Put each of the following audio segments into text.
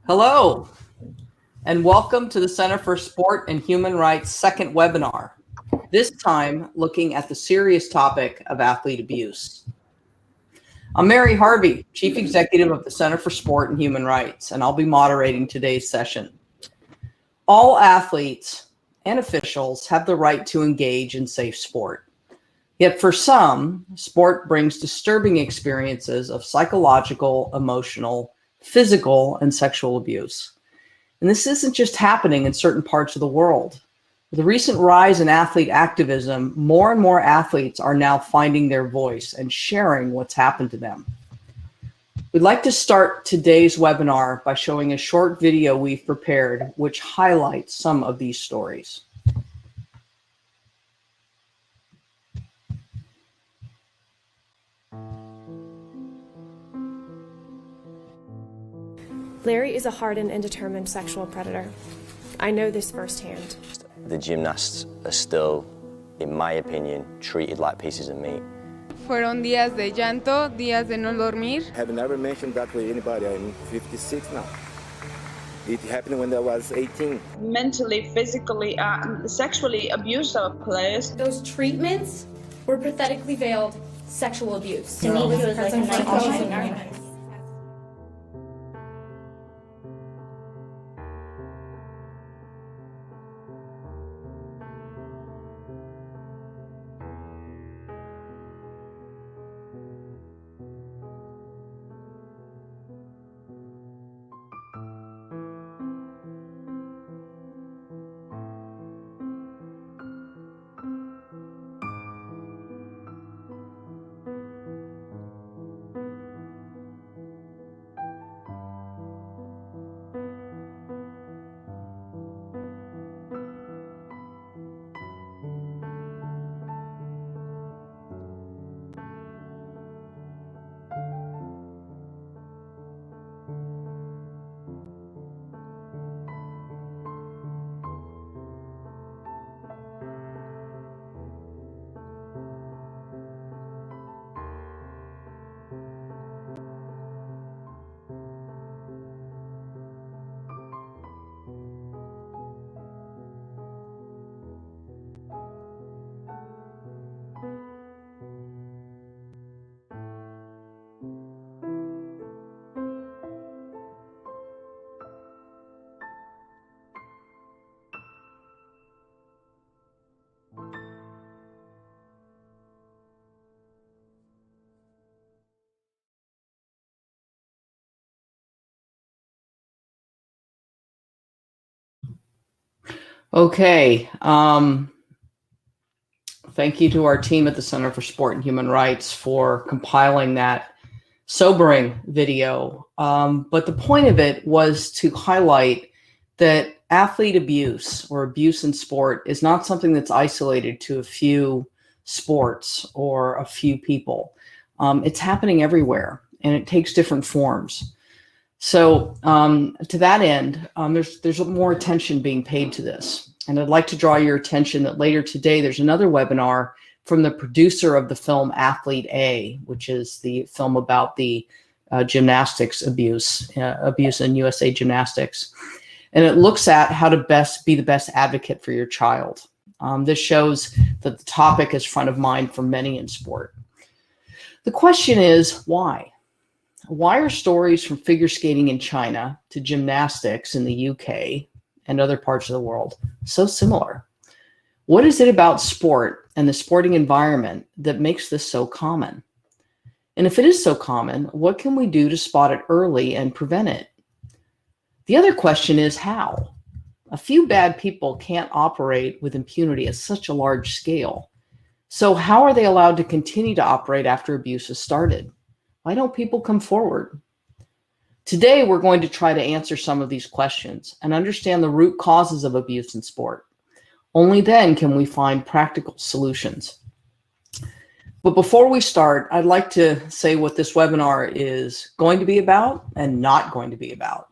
Hello, and welcome to the Center for Sport and Human Rights' second webinar, this time looking at the serious topic of athlete abuse. I'm Mary Harvey, Chief Executive of the Center for Sport and Human Rights, and I'll be moderating today's session. All athletes and officials have the right to engage in safe sport. Yet for some, sport brings disturbing experiences of psychological, emotional, physical, and sexual abuse. And this isn't just happening in certain parts of the world. With the recent rise in athlete activism, more and more athletes are now finding their voice and sharing what's happened to them. We'd like to start today's webinar by showing a short video we've prepared, which highlights some of these stories. Larry is a hardened and determined sexual predator. I know this firsthand. The gymnasts are still, in my opinion, treated like pieces of meat. Fueron días de llanto, días de no dormir. I have never mentioned that with anybody. I'm 56 now. It happened when I was 18. Mentally, physically, sexually abused our players. Those treatments were pathetically veiled sexual abuse. To me, this was like a nightmare scenario. Okay. Thank you to our team at the Center for Sport and Human Rights for compiling that sobering video. But the point of it was to highlight that athlete abuse or abuse in sport is not something that's isolated to a few sports or a few people. It's happening everywhere, and it takes different forms. So to that end, there's more attention being paid to this. And I'd like to draw your attention that later today, there's another webinar from the producer of the film Athlete A, which is the film about the gymnastics abuse in USA Gymnastics. And it looks at how to best be the best advocate for your child. This shows that the topic is front of mind for many in sport. The question is, why? Why are stories from figure skating in China to gymnastics in the UK and other parts of the world so similar? What is it about sport and the sporting environment that makes this so common? And if it is so common, what can we do to spot it early and prevent it? The other question is how? A few bad people can't operate with impunity at such a large scale. So how are they allowed to continue to operate after abuse has started? Why don't people come forward? Today, we're going to try to answer some of these questions and understand the root causes of abuse in sport. Only then can we find practical solutions. But before we start, I'd like to say what this webinar is going to be about and not going to be about.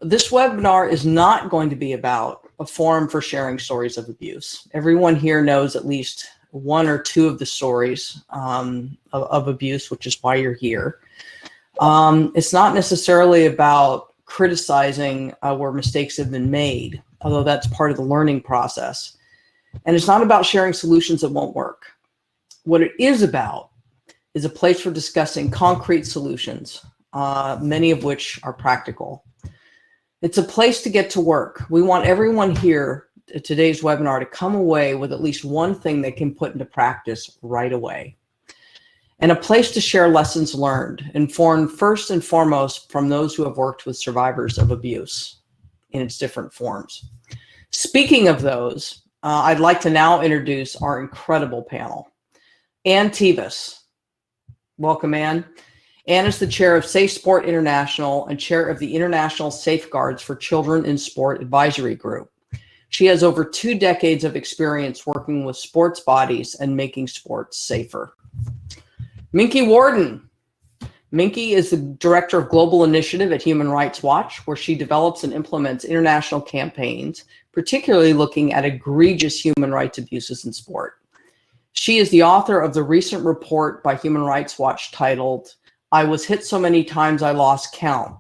This webinar is not going to be about a forum for sharing stories of abuse. Everyone here knows at least one or two of the stories of abuse, which is why you're here. It's not necessarily about criticizing where mistakes have been made, although that's part of the learning process. And it's not about sharing solutions that won't work. What it is about is a place for discussing concrete solutions, many of which are practical. It's a place to get to work. We want everyone here at today's webinar to come away with at least one thing they can put into practice right away. And a place to share lessons learned, informed first and foremost from those who have worked with survivors of abuse in its different forms. Speaking of those, I'd like to now introduce our incredible panel. Ann Tevis. Welcome, Ann. Ann is the chair of Safe Sport International and chair of the International Safeguards for Children in Sport Advisory Group. She has over 2 decades of experience working with sports bodies and making sports safer. Minky Warden. Minky is the director of Global Initiative at Human Rights Watch, where she develops and implements international campaigns, particularly looking at egregious human rights abuses in sport. She is the author of the recent report by Human Rights Watch titled, "I Was Hit So Many Times I Lost Count,"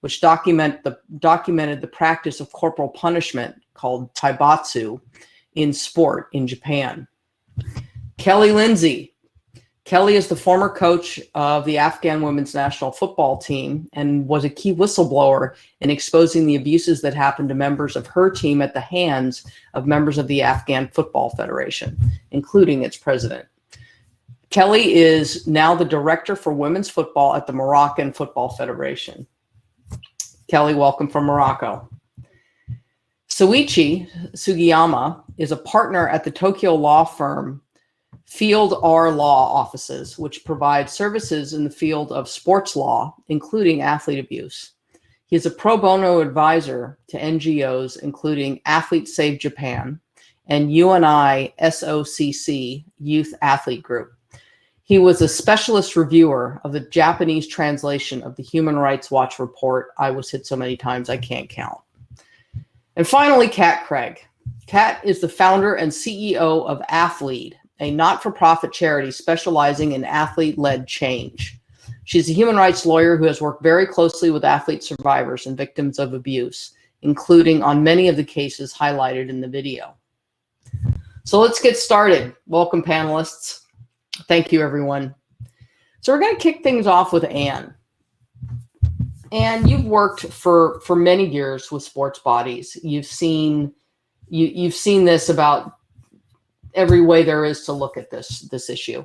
which documented the practice of corporal punishment called taibatsu in sport in Japan. Kelly Lindsay. Kelly is the former coach of the Afghan women's national football team and was a key whistleblower in exposing the abuses that happened to members of her team at the hands of members of the Afghan Football Federation, including its president. Kelly is now the director for women's football at the Moroccan Football Federation. Kelly, welcome from Morocco. Soichi Sugiyama is a partner at the Tokyo law firm Field R Law Offices, which provide services in the field of sports law, including athlete abuse. He is a pro bono advisor to NGOs, including Athletes Save Japan and UNI SOCC Youth Athlete Group. He was a specialist reviewer of the Japanese translation of the Human Rights Watch report, "I Was Hit So Many Times I Can't Count." And finally, Kat Craig. Kat is the founder and CEO of Athlete, a not-for-profit charity specializing in athlete-led change. She's a human rights lawyer who has worked very closely with athlete survivors and victims of abuse, including on many of the cases highlighted in the video. So let's get started. Welcome, panelists. Thank you, everyone. So we're going to kick things off with Ann. Ann, you've worked for many years with sports bodies. You've seen this about every way there is to look at this issue.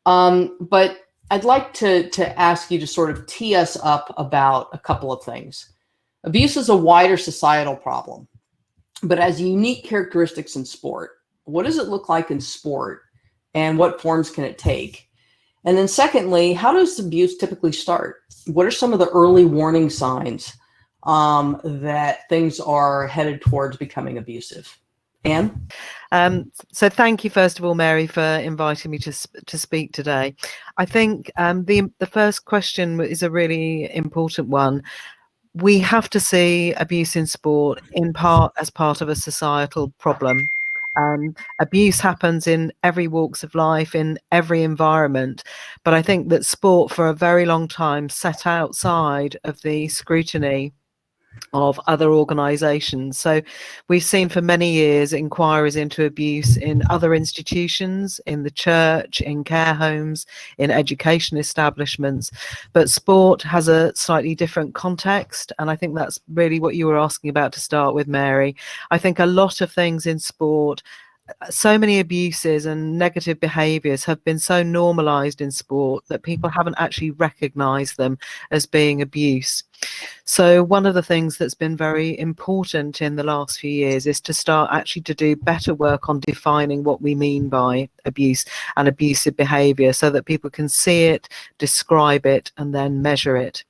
But I'd like to ask you to sort of tee us up about a couple of things. Abuse is a wider societal problem, but has unique characteristics in sport. What does it look like in sport, and what forms can it take? And then secondly, how does abuse typically start? What are some of the early warning signs that things are headed towards becoming abusive? Ann? So thank you, first of all, Mary, for inviting me to speak today. I think the first question is a really important one. We have to see abuse in sport in part as part of a societal problem. Abuse happens in every walks of life, in every environment, but I think that sport for a very long time sat outside of the scrutiny of other organisations. So we've seen for many years inquiries into abuse in other institutions, in the church, in care homes, in education establishments, but sport has a slightly different context, and I think that's really what you were asking about to start with, Mary. I think a lot of things in sport, so many abuses and negative behaviours have been so normalised in sport that people haven't actually recognised them as being abuse. So one of the things that's been very important in the last few years is to start actually to do better work on defining what we mean by abuse and abusive behaviour, so that people can see it, describe it, and then measure it.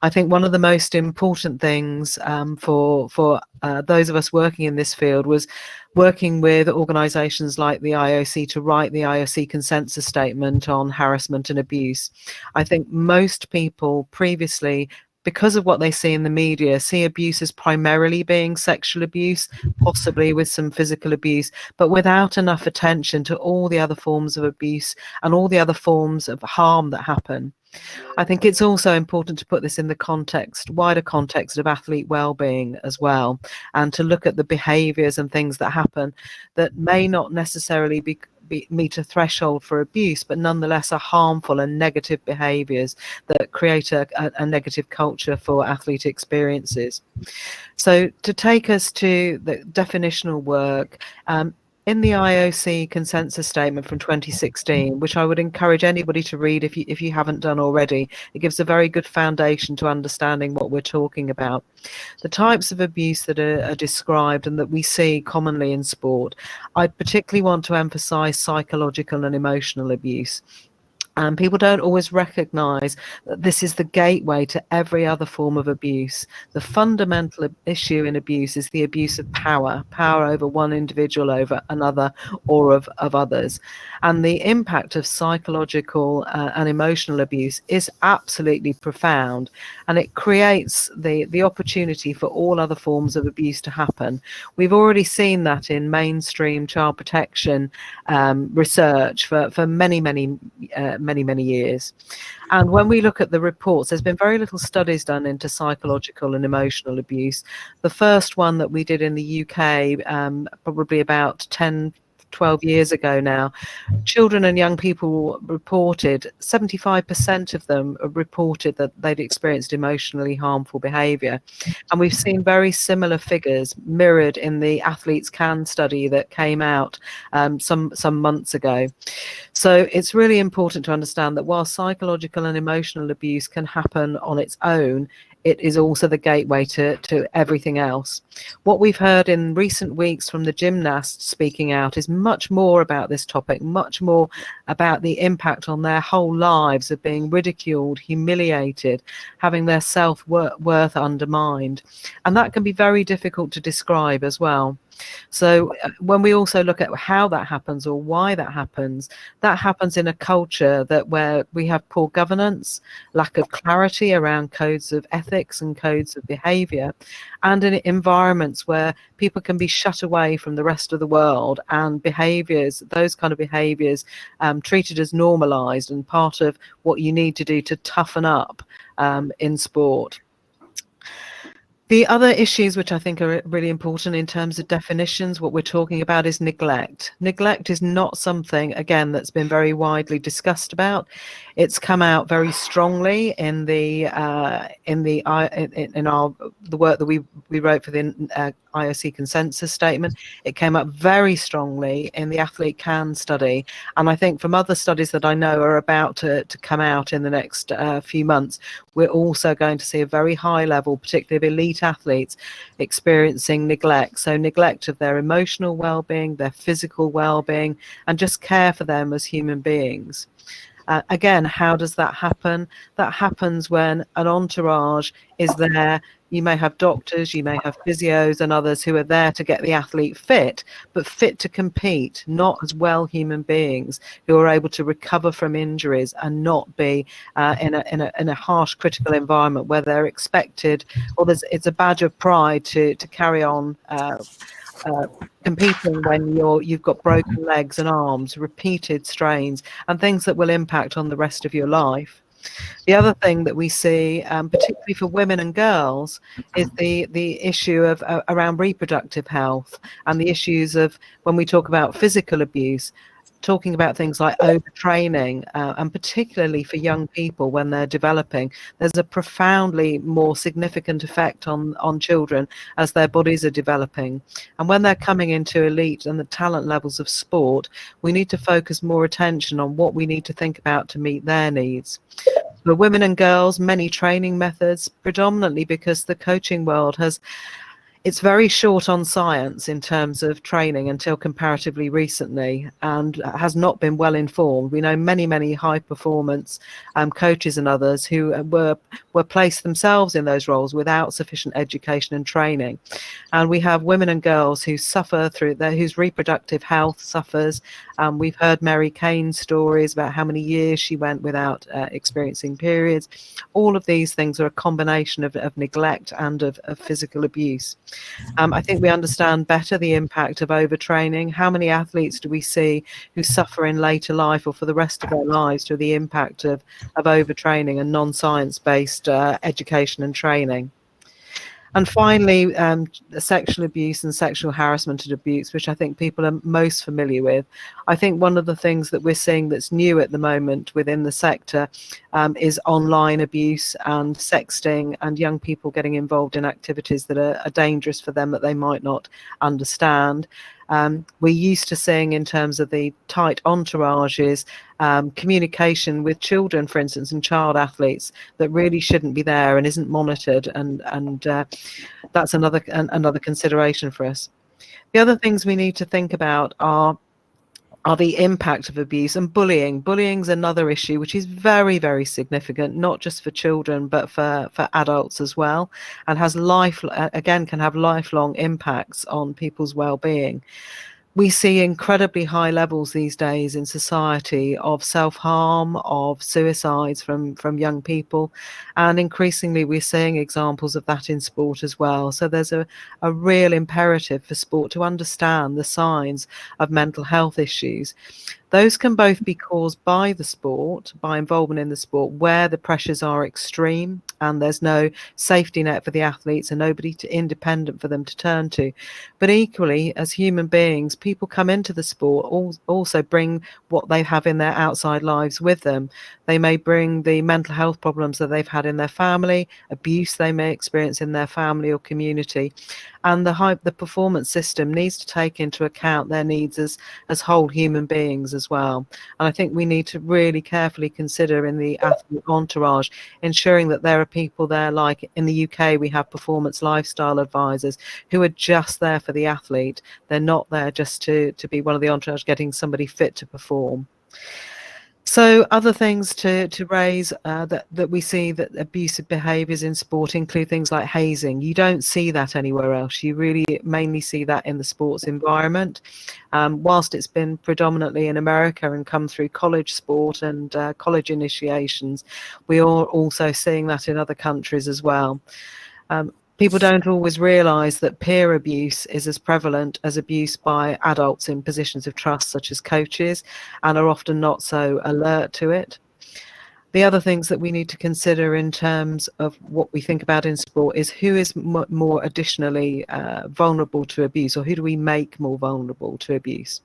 I think one of the most important things for those of us working in this field was working with organisations like the IOC to write the IOC consensus statement on harassment and abuse. I think most people previously, because of what they see in the media, see abuse as primarily being sexual abuse, possibly with some physical abuse, but without enough attention to all the other forms of abuse and all the other forms of harm that happen. I think it's also important to put this in the context, wider context of athlete well-being as well, and to look at the behaviours and things that happen that may not necessarily meet a threshold for abuse, but nonetheless are harmful and negative behaviours that create a negative culture for athlete experiences. So to take us to the definitional work, in the IOC consensus statement from 2016, which I would encourage anybody to read if you haven't done already, it gives a very good foundation to understanding what we're talking about. The types of abuse that are described and that we see commonly in sport, I particularly want to emphasize psychological and emotional abuse. And people don't always recognize that this is the gateway to every other form of abuse. The fundamental issue in abuse is the abuse of power over one individual, over another, or of others. And the impact of psychological and emotional abuse is absolutely profound. And it creates the opportunity for all other forms of abuse to happen. We've already seen that in mainstream child protection research for many years. And when we look at the reports, there's been very little studies done into psychological and emotional abuse. The first one that we did in the UK probably about 12 years ago now, children and young people reported, 75% of them reported that they'd experienced emotionally harmful behaviour. And we've seen very similar figures mirrored in the Athletes Can study that came out some months ago. So it's really important to understand that while psychological and emotional abuse can happen on its own, it is also the gateway to everything else. What we've heard in recent weeks from the gymnasts speaking out is much more about this topic, much more about the impact on their whole lives of being ridiculed, humiliated, having their self-worth undermined. And that can be very difficult to describe as well. So when we also look at how that happens or why that happens in a culture where we have poor governance, lack of clarity around codes of ethics and codes of behavior, and in environments where people can be shut away from the rest of the world and behaviors, those kind of behaviors, treated as normalized and part of what you need to do to toughen up in sport. The other issues which I think are really important in terms of definitions, what we're talking about is neglect. Neglect is not something, again, that's been very widely discussed about. It's come out very strongly in the work that we wrote for the IOC consensus statement. It came up very strongly in the Athlete Can study, and I think from other studies that I know are about to come out in the next few months, we're also going to see a very high level, particularly of elite athletes, experiencing neglect. So neglect of their emotional well-being, their physical well-being, and just care for them as human beings. Again, how does that happen? That happens when an entourage is there. You may have doctors, you may have physios and others who are there to get the athlete fit, but fit to compete, not as well human beings who are able to recover from injuries and not be in a harsh, critical environment where they're expected, or it's a badge of pride to carry on competing when you've got broken legs and arms, repeated strains, and things that will impact on the rest of your life. The other thing that we see, particularly for women and girls, is the issue of around reproductive health and the issues of when we talk about physical abuse, talking about things like overtraining, and particularly for young people when they're developing, there's a profoundly more significant effect on children as their bodies are developing. And when they're coming into elite and the talent levels of sport, we need to focus more attention on what we need to think about to meet their needs. For women and girls, many training methods, predominantly because the coaching world it's very short on science in terms of training until comparatively recently, and has not been well informed. We know many high performance coaches and others who were placed themselves in those roles without sufficient education and training. And we have women and girls who suffer whose reproductive health suffers. We've heard Mary Kane's stories about how many years she went without experiencing periods. All of these things are a combination of neglect and of physical abuse. I think we understand better the impact of overtraining. How many athletes do we see who suffer in later life or for the rest of their lives through the impact of overtraining and non-science-based education and training? And finally, sexual abuse and sexual harassment and abuse, which I think people are most familiar with. I think one of the things that we're seeing that's new at the moment within the sector is online abuse and sexting and young people getting involved in activities that are dangerous for them that they might not understand. We're used to seeing, in terms of the tight entourages, communication with children, for instance, and child athletes that really shouldn't be there and isn't monitored, and that's another consideration for us. The other things we need to think about are the impact of abuse and bullying. Bullying's another issue which is very, very significant, not just for children but for adults as well, and can have lifelong impacts on people's well-being. We see incredibly high levels these days in society of self-harm, of suicides from young people, and increasingly we're seeing examples of that in sport as well. So there's a real imperative for sport to understand the signs of mental health issues. Those can both be caused by the sport, by involvement in the sport, where the pressures are extreme and there's no safety net for the athletes and nobody independent for them to turn to. But equally, as human beings, people come into the sport also bring what they have in their outside lives with them. They may bring the mental health problems that they've had in their family, abuse they may experience in their family or community. And the performance system needs to take into account their needs as whole human beings as well. And I think we need to really carefully consider in the athlete entourage, ensuring that there are people there, like in the UK, we have performance lifestyle advisors who are just there for the athlete. They're not there just to be one of the entourage getting somebody fit to perform. So other things to raise that we see that abusive behaviours in sport include things like hazing. You don't see that anywhere else. You really mainly see that in the sports environment. Whilst it's been predominantly in America and come through college sport and college initiations, we are also seeing that in other countries as well. People don't always realise that peer abuse is as prevalent as abuse by adults in positions of trust, such as coaches, and are often not so alert to it. The other things that we need to consider in terms of what we think about in sport is who is more additionally vulnerable to abuse, or who do we make more vulnerable to abuse.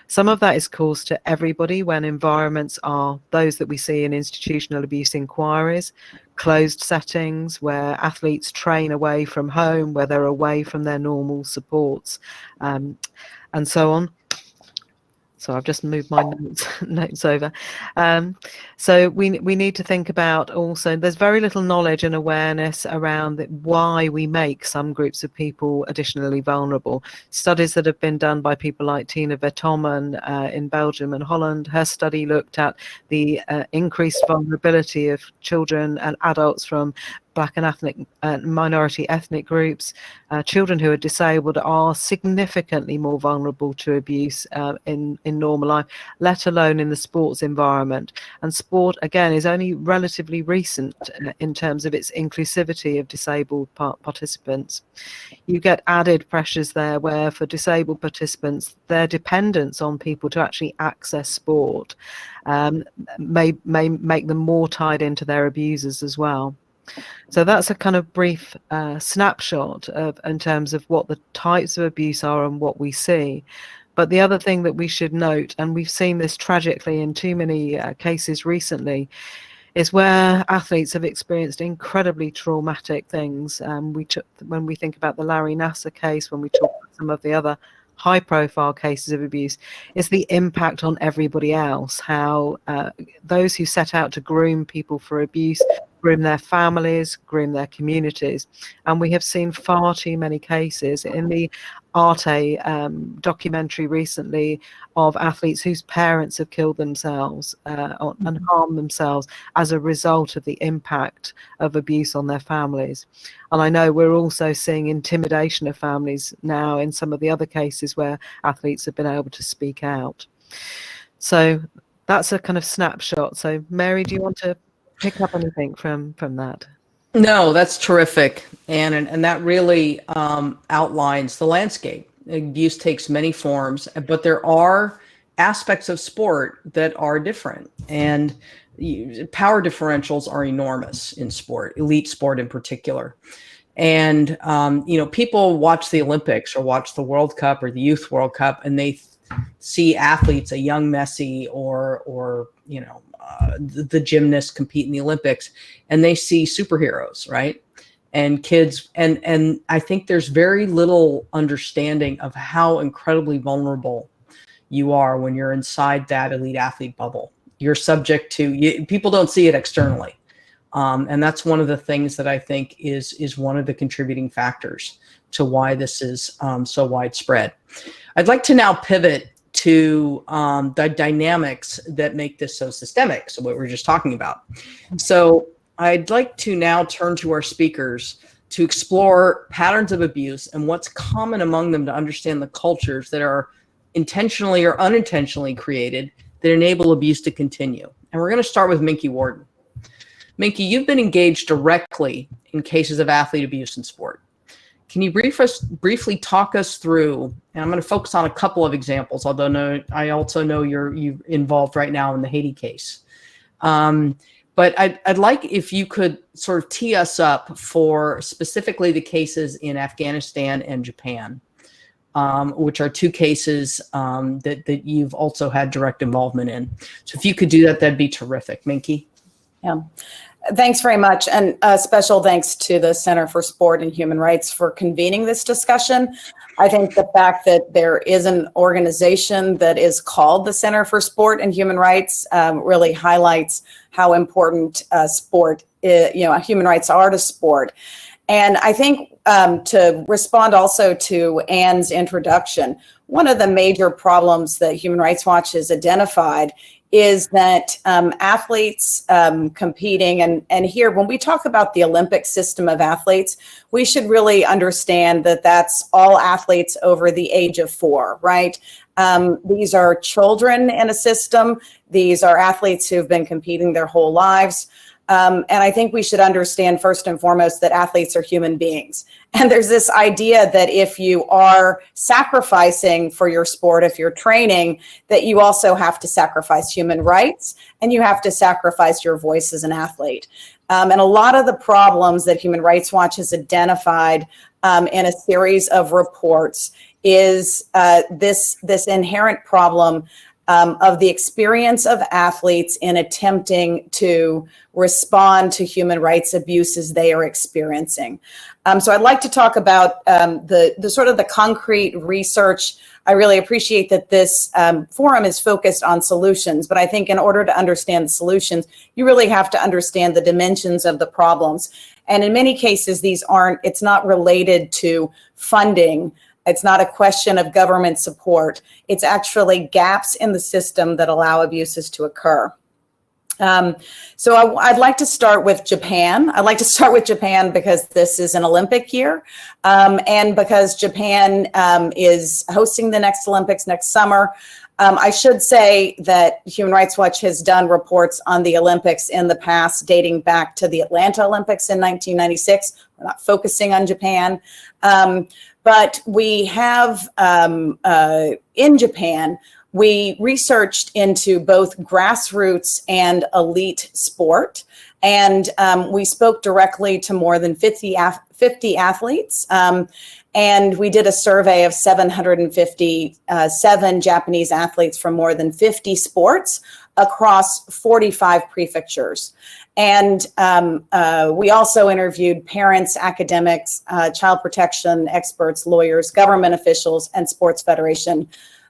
Some of that is caused to everybody when environments are those that we see in institutional abuse inquiries, closed settings where athletes train away from home, where they're away from their normal supports, and so on. So I've just moved my notes over. So we need to think about also, there's very little knowledge and awareness around why we make some groups of people additionally vulnerable. Studies that have been done by people like Tina Vertommen in Belgium and Holland, her study looked at the increased vulnerability of children and adults from Black and minority ethnic groups. Children who are disabled are significantly more vulnerable to abuse in normal life, let alone in the sports environment. And sport, again, is only relatively recent in terms of its inclusivity of disabled participants. You get added pressures there where for disabled participants, their dependence on people to actually access sport may make them more tied into their abusers as well. So that's a kind of brief snapshot in terms of what the types of abuse are and what we see. But the other thing that we should note, and we've seen this tragically in too many cases recently, is where athletes have experienced incredibly traumatic things. When we think about the Larry Nassar case, when we talk about some of the other high-profile cases of abuse, is the impact on everybody else, how those who set out to groom people for abuse groom their families, groom their communities. And we have seen far too many cases in the Arte documentary recently of athletes whose parents have killed themselves and harmed themselves as a result of the impact of abuse on their families. And I know we're also seeing intimidation of families now in some of the other cases where athletes have been able to speak out. So that's a kind of snapshot. So Mary, do you want to pick up anything from that? No, that's terrific, and that really outlines the landscape. Abuse takes many forms, but there are aspects of sport that are different, and power differentials are enormous in sport, elite sport in particular. And people watch the Olympics or watch the World Cup or the Youth World Cup, and they see athletes, a young Messi or the gymnasts compete in the Olympics, and they see superheroes, right? And kids, and I think there's very little understanding of how incredibly vulnerable you are when you're inside that elite athlete bubble. You're subject to, people don't see it externally. And that's one of the things that I think is one of the contributing factors to why this is so widespread. I'd like to now pivot to the dynamics that make this so systemic, so what we were just talking about. So I'd like to now turn to our speakers to explore patterns of abuse and what's common among them to understand the cultures that are intentionally or unintentionally created that enable abuse to continue. And we're going to start with Minky Warden. Minky, you've been engaged directly in cases of athlete abuse in sport. Can you briefly talk us through, and I'm going to focus on a couple of examples, although I also know you're involved right now in the Haiti case. But I'd like if you could sort of tee us up for specifically the cases in Afghanistan and Japan, which are two cases that you've also had direct involvement in. So if you could do that, that'd be terrific. Minky? Yeah. Thanks very much. And special thanks to the Center for Sport and Human Rights for convening this discussion. I think the fact that there is an organization that is called the Center for Sport and Human Rights really highlights how important sport, human rights are to sport. And I think to respond also to Anne's introduction, one of the major problems that Human Rights Watch has identified is that athletes competing, and here when we talk about the Olympic system of athletes, we should really understand that that's all athletes over the age of 4, right? These are children in a system. These are athletes who've been competing their whole lives. And I think we should understand first and foremost that athletes are human beings. And there's this idea that if you are sacrificing for your sport, if you're training, that you also have to sacrifice human rights and you have to sacrifice your voice as an athlete. And a lot of the problems that Human Rights Watch has identified in a series of reports is this inherent problem of the experience of athletes in attempting to respond to human rights abuses they are experiencing. So I'd like to talk about the sort of the concrete research. I really appreciate that this forum is focused on solutions, but I think in order to understand the solutions, you really have to understand the dimensions of the problems. And in many cases, it's not related to funding. It's not a question of government support. It's actually gaps in the system that allow abuses to occur. So I'd like to start with Japan. I'd like to start with Japan because this is an Olympic year, and because Japan is hosting the next Olympics next summer. I should say that Human Rights Watch has done reports on the Olympics in the past, dating back to the Atlanta Olympics in 1996. We're not focusing on Japan. But we have, in Japan, we researched into both grassroots and elite sport. And we spoke directly to more than 50 athletes. And we did a survey of 757 Japanese athletes from more than 50 sports across 45 prefectures. And we also interviewed parents, academics, child protection experts, lawyers, government officials, and sports federation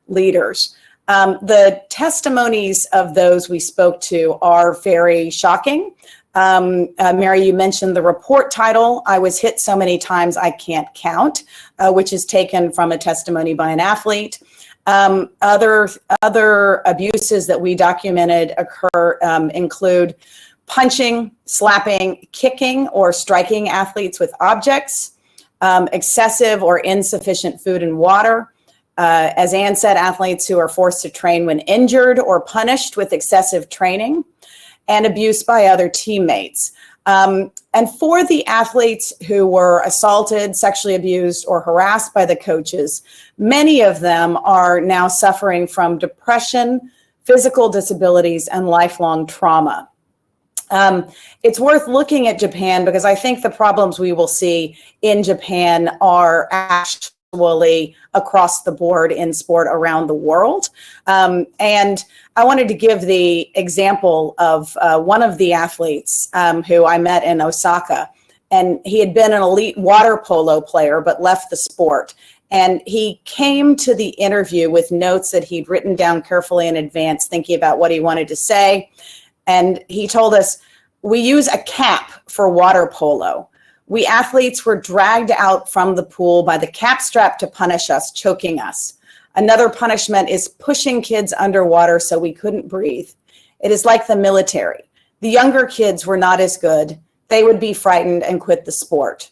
leaders. The testimonies of those we spoke to are very shocking. Mary, you mentioned the report title, "I was hit so many times I can't count," which is taken from a testimony by an athlete. Other abuses that we documented occur include punching, slapping, kicking, or striking athletes with objects, excessive or insufficient food and water. As Anne said, athletes who are forced to train when injured or punished with excessive training, and abuse by other teammates. And for the athletes who were assaulted, sexually abused, or harassed by the coaches, many of them are now suffering from depression, physical disabilities, and lifelong trauma. It's worth looking at Japan because I think the problems we will see in Japan are actually across the board in sport around the world. And I wanted to give the example of one of the athletes who I met in Osaka. And he had been an elite water polo player, but left the sport. And he came to the interview with notes that he'd written down carefully in advance, thinking about what he wanted to say. And he told us, we use a cap for water polo. We athletes were dragged out from the pool by the cap strap to punish us, choking us. Another punishment is pushing kids underwater so we couldn't breathe. It is like the military. The younger kids were not as good. They would be frightened and quit the sport.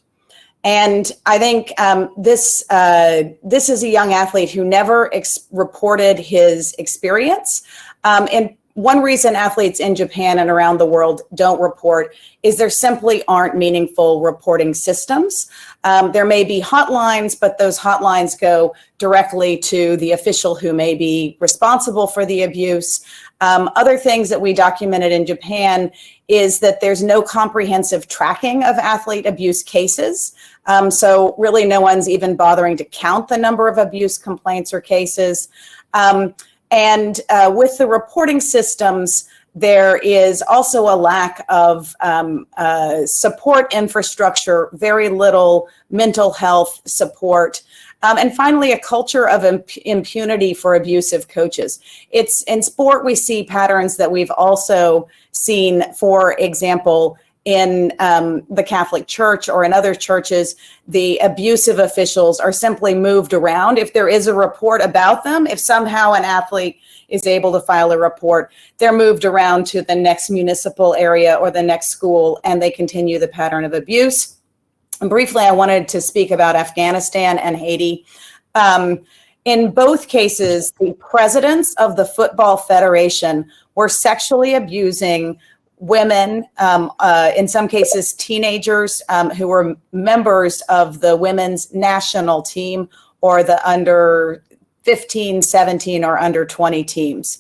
And I think this is a young athlete who never reported his experience. And one reason athletes in Japan and around the world don't report is there simply aren't meaningful reporting systems. There may be hotlines, but those hotlines go directly to the official who may be responsible for the abuse. Other things that we documented in Japan is that there's no comprehensive tracking of athlete abuse cases. So really no one's even bothering to count the number of abuse complaints or cases. And with the reporting systems, there is also a lack of support infrastructure, very little mental health support, and finally, a culture of impunity for abusive coaches. It's in sport, we see patterns that we've also seen, for example, in the Catholic Church or in other churches. The abusive officials are simply moved around. If there is a report about them, if somehow an athlete is able to file a report, they're moved around to the next municipal area or the next school, and they continue the pattern of abuse. And briefly, I wanted to speak about Afghanistan and Haiti. In both cases, the presidents of the Football Federation were sexually abusing women, in some cases teenagers, who were members of the women's national team or the under 15, 17, or under 20 teams.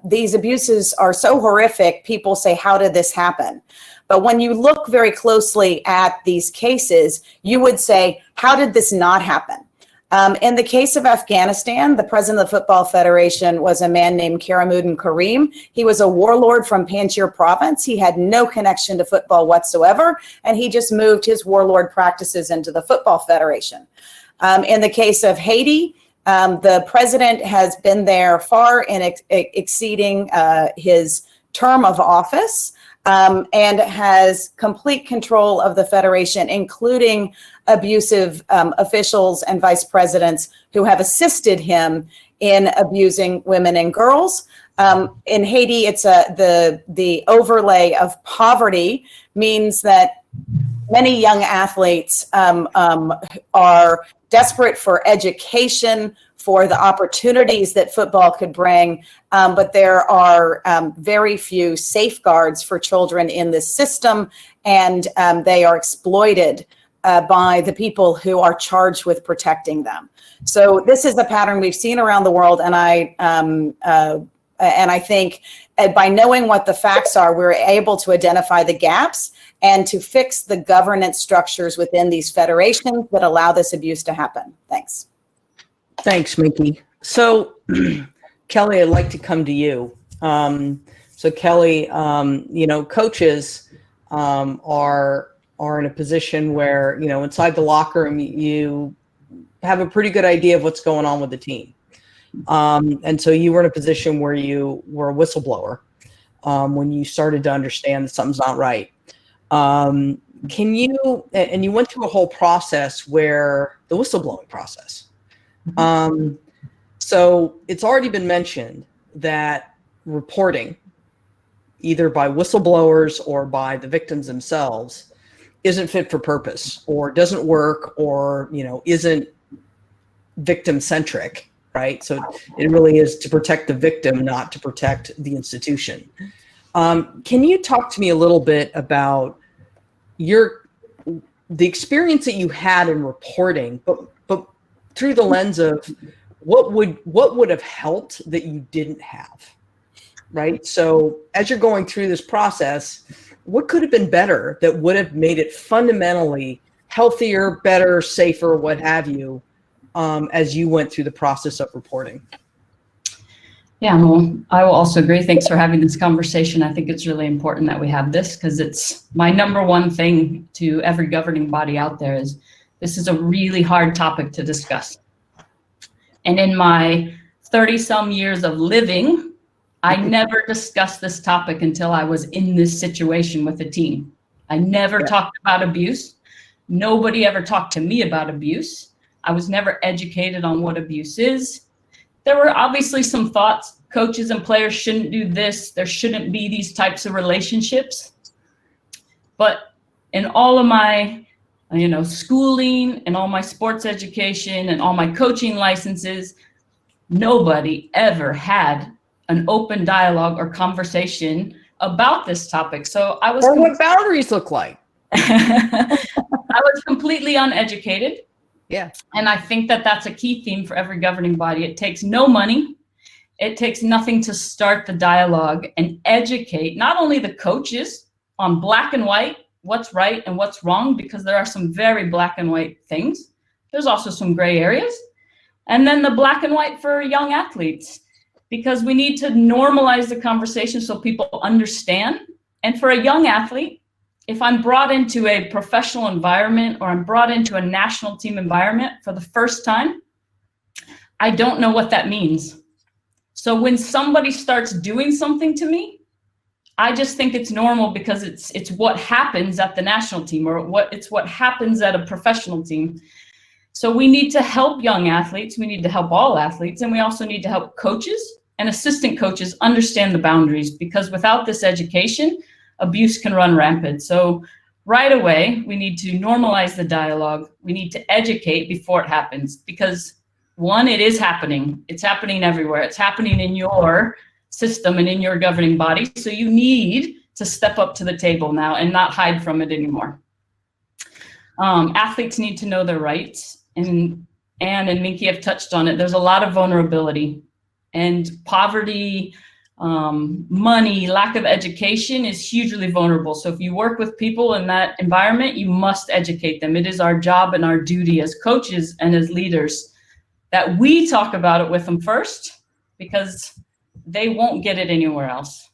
These abuses are so horrific, people say, how did this happen? But when you look very closely at these cases, you would say, how did this not happen? In the case of Afghanistan, the president of the Football Federation was a man named Karamuddin Karim. He was a warlord from Panjshir province. He had no connection to football whatsoever, and he just moved his warlord practices into the Football Federation. In the case of Haiti, the president has been there far in exceeding his term of office, and has complete control of the federation, including abusive officials and vice presidents who have assisted him in abusing women and girls. In Haiti, it's the overlay of poverty means that many young athletes are desperate for education, for the opportunities that football could bring, but there are very few safeguards for children in this system, and they are exploited by the people who are charged with protecting them. So this is a pattern we've seen around the world, and I think by knowing what the facts are, we're able to identify the gaps and to fix the governance structures within these federations that allow this abuse to happen. Thanks. Thanks, Mickey. So, Kelly, I'd like to come to you. So, Kelly, coaches are in a position where, inside the locker room, you have a pretty good idea of what's going on with the team. And so you were in a position where you were a whistleblower when you started to understand that something's not right. And you went through a whole process where the whistleblowing process. So it's already been mentioned that reporting, either by whistleblowers or by the victims themselves, isn't fit for purpose or doesn't work or, isn't victim centric, right? So it really is to protect the victim, not to protect the institution. Can you talk to me a little bit about the experience that you had in reporting, but through the lens of what would have helped that you didn't have, right? So as you're going through this process, what could have been better that would have made it fundamentally healthier, better, safer, what have you, as you went through the process of reporting? Yeah, well, I will also agree. Thanks for having this conversation. I think it's really important that we have this, because it's my number one thing to every governing body out there is this is a really hard topic to discuss. And in my 30-some years of living, I never discussed this topic until I was in this situation with a team. I never talked about abuse. Nobody ever talked to me about abuse. I was never educated on what abuse is. There were obviously some thoughts, coaches and players shouldn't do this. There shouldn't be these types of relationships. But in all of my, schooling and all my sports education and all my coaching licenses, nobody ever had an open dialogue or conversation about this topic. So I was— Or what boundaries look like. I was completely uneducated. Yeah. And I think that that's a key theme for every governing body. It takes no money. It takes nothing to start the dialogue and educate not only the coaches on black and white, what's right and what's wrong, because there are some very black and white things. There's also some gray areas. And then the black and white for young athletes, because we need to normalize the conversation so people understand. And for a young athlete, if I'm brought into a professional environment or I'm brought into a national team environment for the first time, I don't know what that means. So when somebody starts doing something to me, I just think it's normal because it's what happens at the national team, or it's what happens at a professional team. So we need to help young athletes. We need to help all athletes. And we also need to help coaches and assistant coaches understand the boundaries, because without this education, abuse can run rampant. So right away, we need to normalize the dialogue. We need to educate before it happens, because one, it is happening. It's happening everywhere. It's happening in your system and in your governing body. So you need to step up to the table now and not hide from it anymore. Athletes need to know their rights. And Anne and Minky have touched on it. There's a lot of vulnerability, and poverty, money, lack of education is hugely vulnerable. So if you work with people in that environment, you must educate them. It is our job and our duty as coaches and as leaders that we talk about it with them first, because they won't get it anywhere else.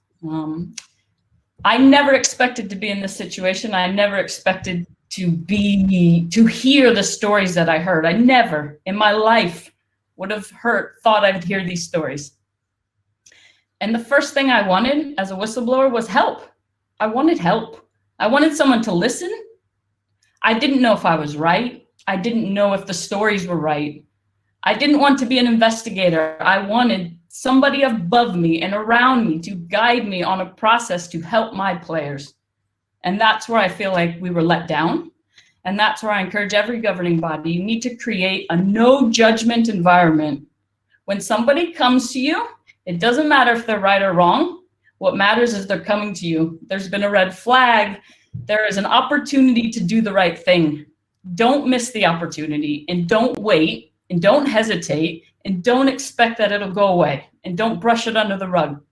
I never expected to be in this situation. I never expected to hear the stories that I heard. I never in my life would have thought I would hear these stories. And the first thing I wanted as a whistleblower was help. I wanted help. I wanted someone to listen. I didn't know if I was right. I didn't know if the stories were right. I didn't want to be an investigator. I wanted somebody above me and around me to guide me on a process to help my players. And that's where I feel like we were let down. And that's where I encourage every governing body. You need to create a no judgment environment. When somebody comes to you, it doesn't matter if they're right or wrong. What matters is they're coming to you. There's been a red flag. There is an opportunity to do the right thing. Don't miss the opportunity, and don't wait, and don't hesitate, and don't expect that it'll go away, and don't brush it under the rug.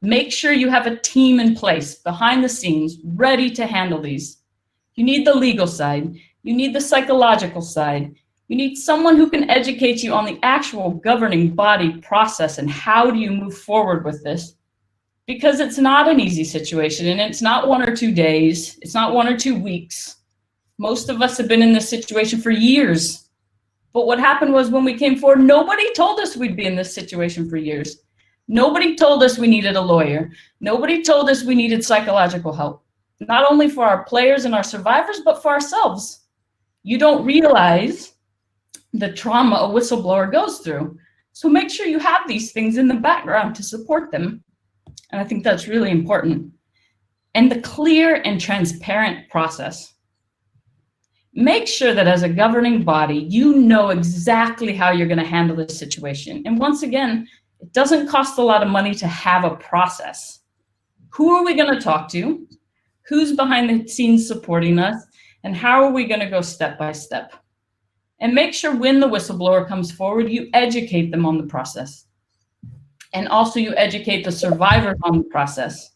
Make sure you have a team in place behind the scenes ready to handle these. You need the legal side. You need the psychological side. You need someone who can educate you on the actual governing body process and how do you move forward with this. Because it's not an easy situation, and it's not 1 or 2 days. It's not 1 or 2 weeks. Most of us have been in this situation for years. But what happened was when we came forward, nobody told us we'd be in this situation for years. Nobody told us we needed a lawyer. Nobody told us we needed psychological help, not only for our players and our survivors, but for ourselves. You don't realize the trauma a whistleblower goes through. So make sure you have these things in the background to support them. And I think that's really important. And the clear and transparent process. Make sure that as a governing body, you know exactly how you're going to handle this situation. And once again, it doesn't cost a lot of money to have a process. Who are we going to talk to? Who's behind the scenes supporting us? And how are we going to go step by step? And make sure when the whistleblower comes forward, you educate them on the process. And also you educate the survivor on the process.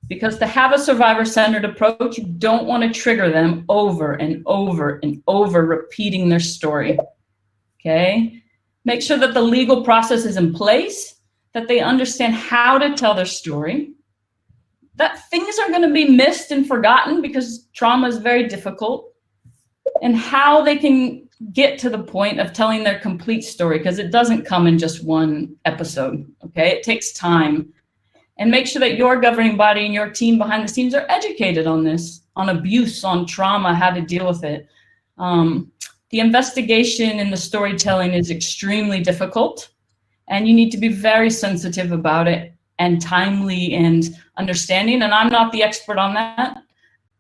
Because to have a survivor-centered approach, you don't want to trigger them over and over and over repeating their story, okay? Make sure that the legal process is in place, that they understand how to tell their story, that things are going to be missed and forgotten because trauma is very difficult, and how they can get to the point of telling their complete story, because it doesn't come in just one episode, okay? It takes time. And make sure that your governing body and your team behind the scenes are educated on this, on abuse, on trauma, how to deal with it. The investigation and the storytelling is extremely difficult, and you need to be very sensitive about it and timely and understanding. And I'm not the expert on that,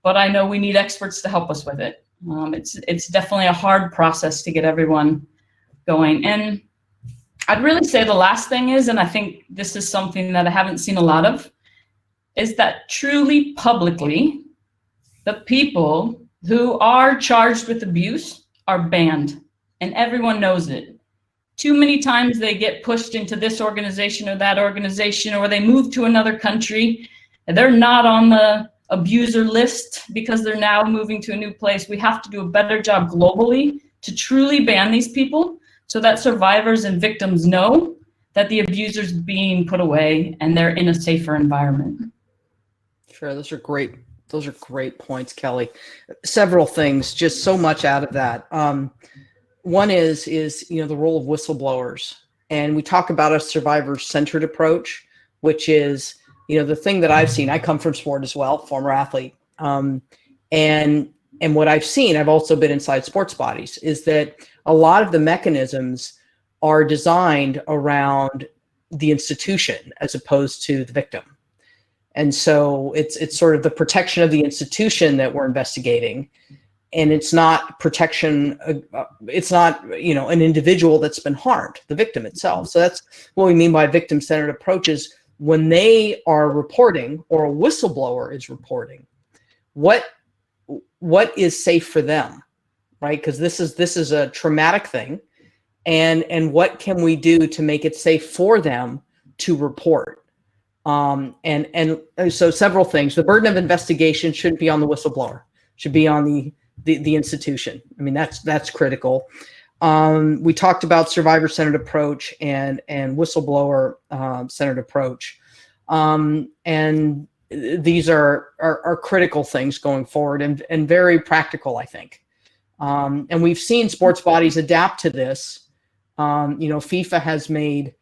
but I know we need experts to help us with it. It's definitely a hard process to get everyone going. And I'd really say the last thing is, and I think this is something that I haven't seen a lot of, is that truly publicly, the people who are charged with abuse are banned, and everyone knows it. Too many times they get pushed into this organization or that organization, or they move to another country, and they're not on the abuser list because they're now moving to a new place. We have to do a better job globally to truly ban these people, so that survivors and victims know that the abuser's being put away and they're in a safer environment. Sure, those are great. Those are great points, Kelly. Several things, just so much out of that. One is the role of whistleblowers, and we talk about a survivor-centered approach, which is the thing that I've seen. I come from sport as well, former athlete, and what I've seen, I've also been inside sports bodies, is that a lot of the mechanisms are designed around the institution as opposed to the victim. And so it's sort of the protection of the institution that we're investigating. And it's not protection, it's not, an individual that's been harmed, the victim itself. So that's what we mean by victim-centered approaches. When they are reporting, or a whistleblower is reporting, what is safe for them? Right, because this is a traumatic thing, and what can we do to make it safe for them to report? And so several things. The burden of investigation shouldn't be on the whistleblower; should be on the institution. I mean, that's critical. We talked about survivor-centered approach and whistleblower centered approach, and these are critical things going forward and very practical, I think. And we've seen sports bodies adapt to this. FIFA has made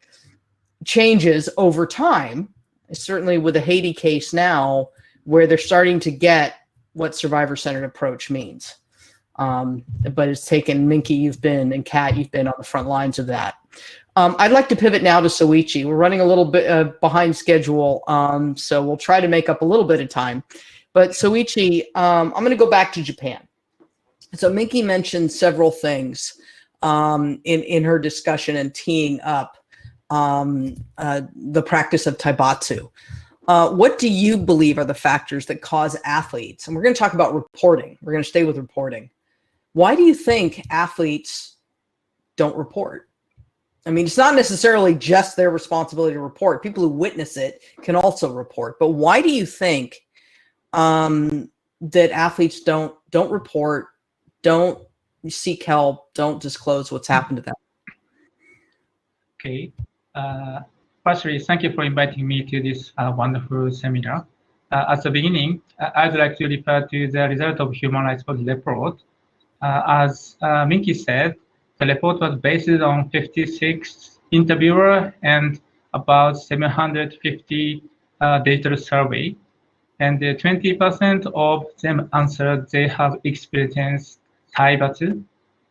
changes over time, certainly with the Haiti case now, where they're starting to get what survivor-centered approach means. But it's taken, Minky, and Kat, you've been on the front lines of that. I'd like to pivot now to Soichi. We're running a little bit behind schedule, so we'll try to make up a little bit of time. But Soichi, I'm going to go back to Japan. So Minky mentioned several things in her discussion and teeing up the practice of taibatsu. What do you believe are the factors that cause athletes, and we're going to talk about reporting, we're going to stay with reporting. Why do you think athletes don't report? I mean, it's not necessarily just their responsibility to report. People who witness it can also report. But why do you think that athletes don't report, don't seek help, don't disclose what's happened to them? Okay. Firstly, thank you for inviting me to this wonderful seminar. At the beginning, I'd like to refer to the result of Human Rights Watch report. As Minky said, the report was based on 56 interviewers and about 750 digital survey. And 20% of them answered they have experienced taibatsu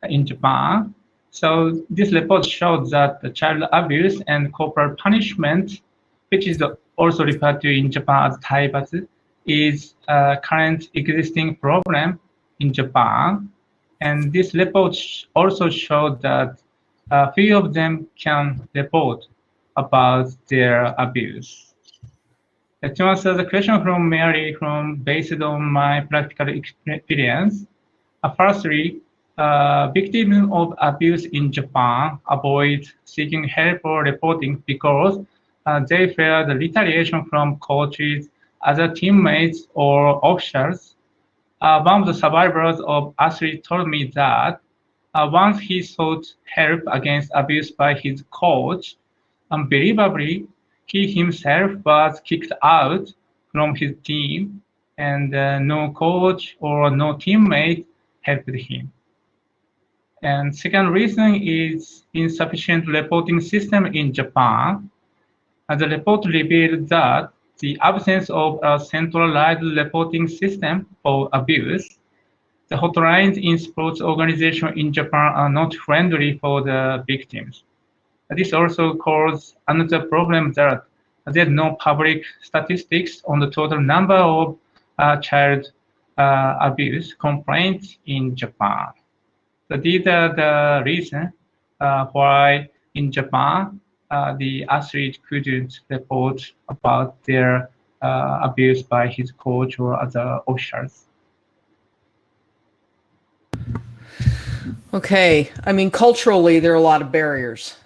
in Japan. So this report showed that the child abuse and corporal punishment, which is also referred to in Japan as taibatsu, is a current existing problem in Japan. And this report also showed that few of them can report about their abuse. To answer the question from Mary, based on my practical experience, firstly, victims of abuse in Japan avoid seeking help or reporting because they fear the retaliation from coaches, other teammates, or officials. One of the survivors of athlete told me that once he sought help against abuse by his coach, unbelievably, he himself was kicked out from his team, and no coach or no teammate helped him. And second reason is insufficient reporting system in Japan. The report revealed that the absence of a centralized reporting system for abuse, the hotlines in sports organizations in Japan are not friendly for the victims. This also causes another problem that there's no public statistics on the total number of child abuse complaints in Japan. So these are the reasons why in Japan the athlete couldn't report about their abuse by his coach or other officials. Okay, I mean, culturally, there are a lot of barriers,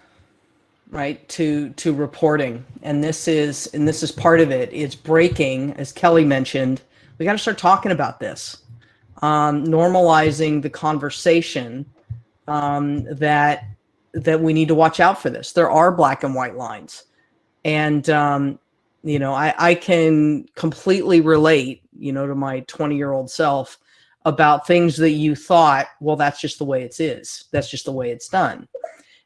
right, to reporting, and this is part of it. It's breaking, as Kelly mentioned. We got to start talking about this, normalizing the conversation that we need to watch out for this. There are black and white lines, and you know, I can completely relate, you know, to my 20-year-old self about things that you thought, well, that's just the way it is. That's just the way it's done.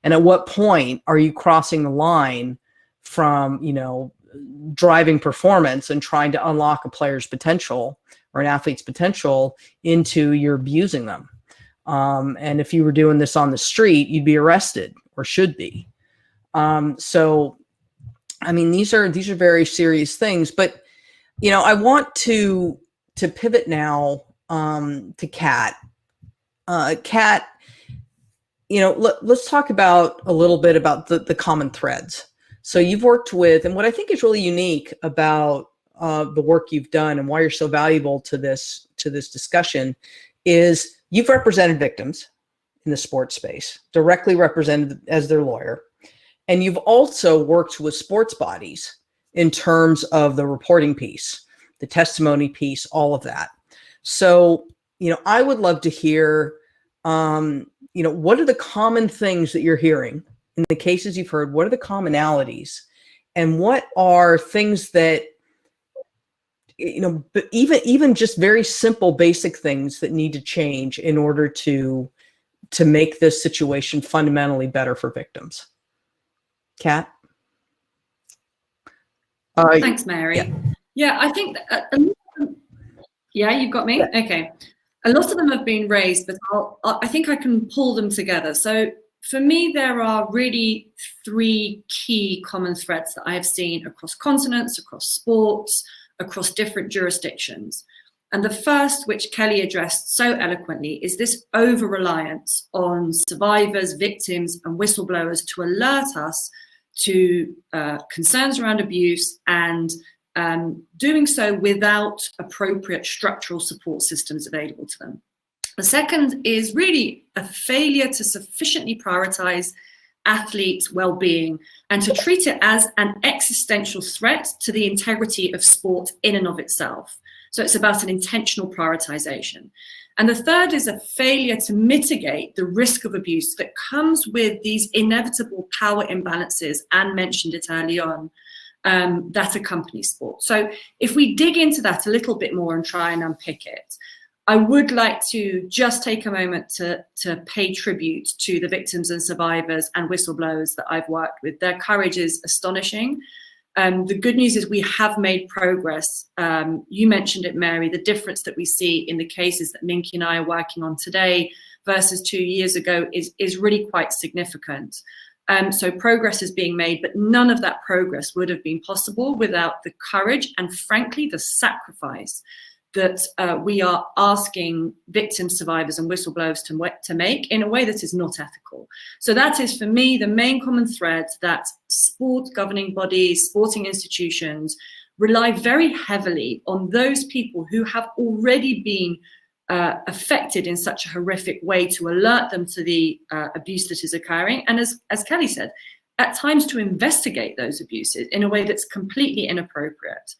And at what point are you crossing the line from, you know, driving performance and trying to unlock a player's potential or an athlete's potential into you're abusing them? And if you were doing this on the street, you'd be arrested or should be. So, I mean, these are very serious things. But, you know, I want to pivot now to Kat. Kat, you know, let's talk about a little bit about the common threads. So you've worked with, and what I think is really unique about the work you've done and why you're so valuable to this discussion is you've represented victims in the sports space, directly represented as their lawyer, and you've also worked with sports bodies in terms of the reporting piece, the testimony piece, all of that. So, you know, I would love to hear, you know, what are the common things that you're hearing in the cases you've heard? What are the commonalities? And what are things that, you know, even just very simple, basic things that need to change in order to make this situation fundamentally better for victims? Kat? Thanks, Mary. Yeah, I think yeah, you've got me? Okay. A lot of them have been raised, but I think I can pull them together. So for me, there are really three key common threads that I have seen across continents, across sports, across different jurisdictions. And the first, which Kelly addressed so eloquently, is this over-reliance on survivors, victims, and whistleblowers to alert us to concerns around abuse and doing so without appropriate structural support systems available to them. The second is really a failure to sufficiently prioritize athletes' well-being and to treat it as an existential threat to the integrity of sport in and of itself. So it's about an intentional prioritization. And the third is a failure to mitigate the risk of abuse that comes with these inevitable power imbalances, Anne mentioned it early on, that accompany sport. So if we dig into that a little bit more and try and unpick it, I would like to just take a moment to pay tribute to the victims and survivors and whistleblowers that I've worked with. Their courage is astonishing. The good news is we have made progress. You mentioned it, Mary, the difference that we see in the cases that Lindsay and I are working on today versus 2 years ago is really quite significant. So progress is being made, but none of that progress would have been possible without the courage and, frankly, the sacrifice that we are asking victims, survivors, and whistleblowers to make in a way that is not ethical. So that is, for me, the main common thread that sport governing bodies, sporting institutions, rely very heavily on those people who have already been affected in such a horrific way to alert them to the abuse that is occurring. And as Kelly said, at times to investigate those abuses in a way that's completely inappropriate.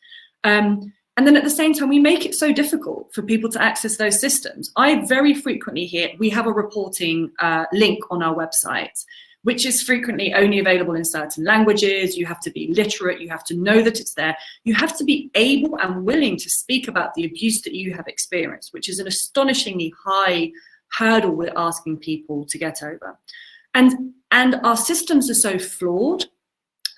And then at the same time, we make it so difficult for people to access those systems. I very frequently hear, we have a reporting link on our website, which is frequently only available in certain languages. You have to be literate, you have to know that it's there. You have to be able and willing to speak about the abuse that you have experienced, which is an astonishingly high hurdle we're asking people to get over. And our systems are so flawed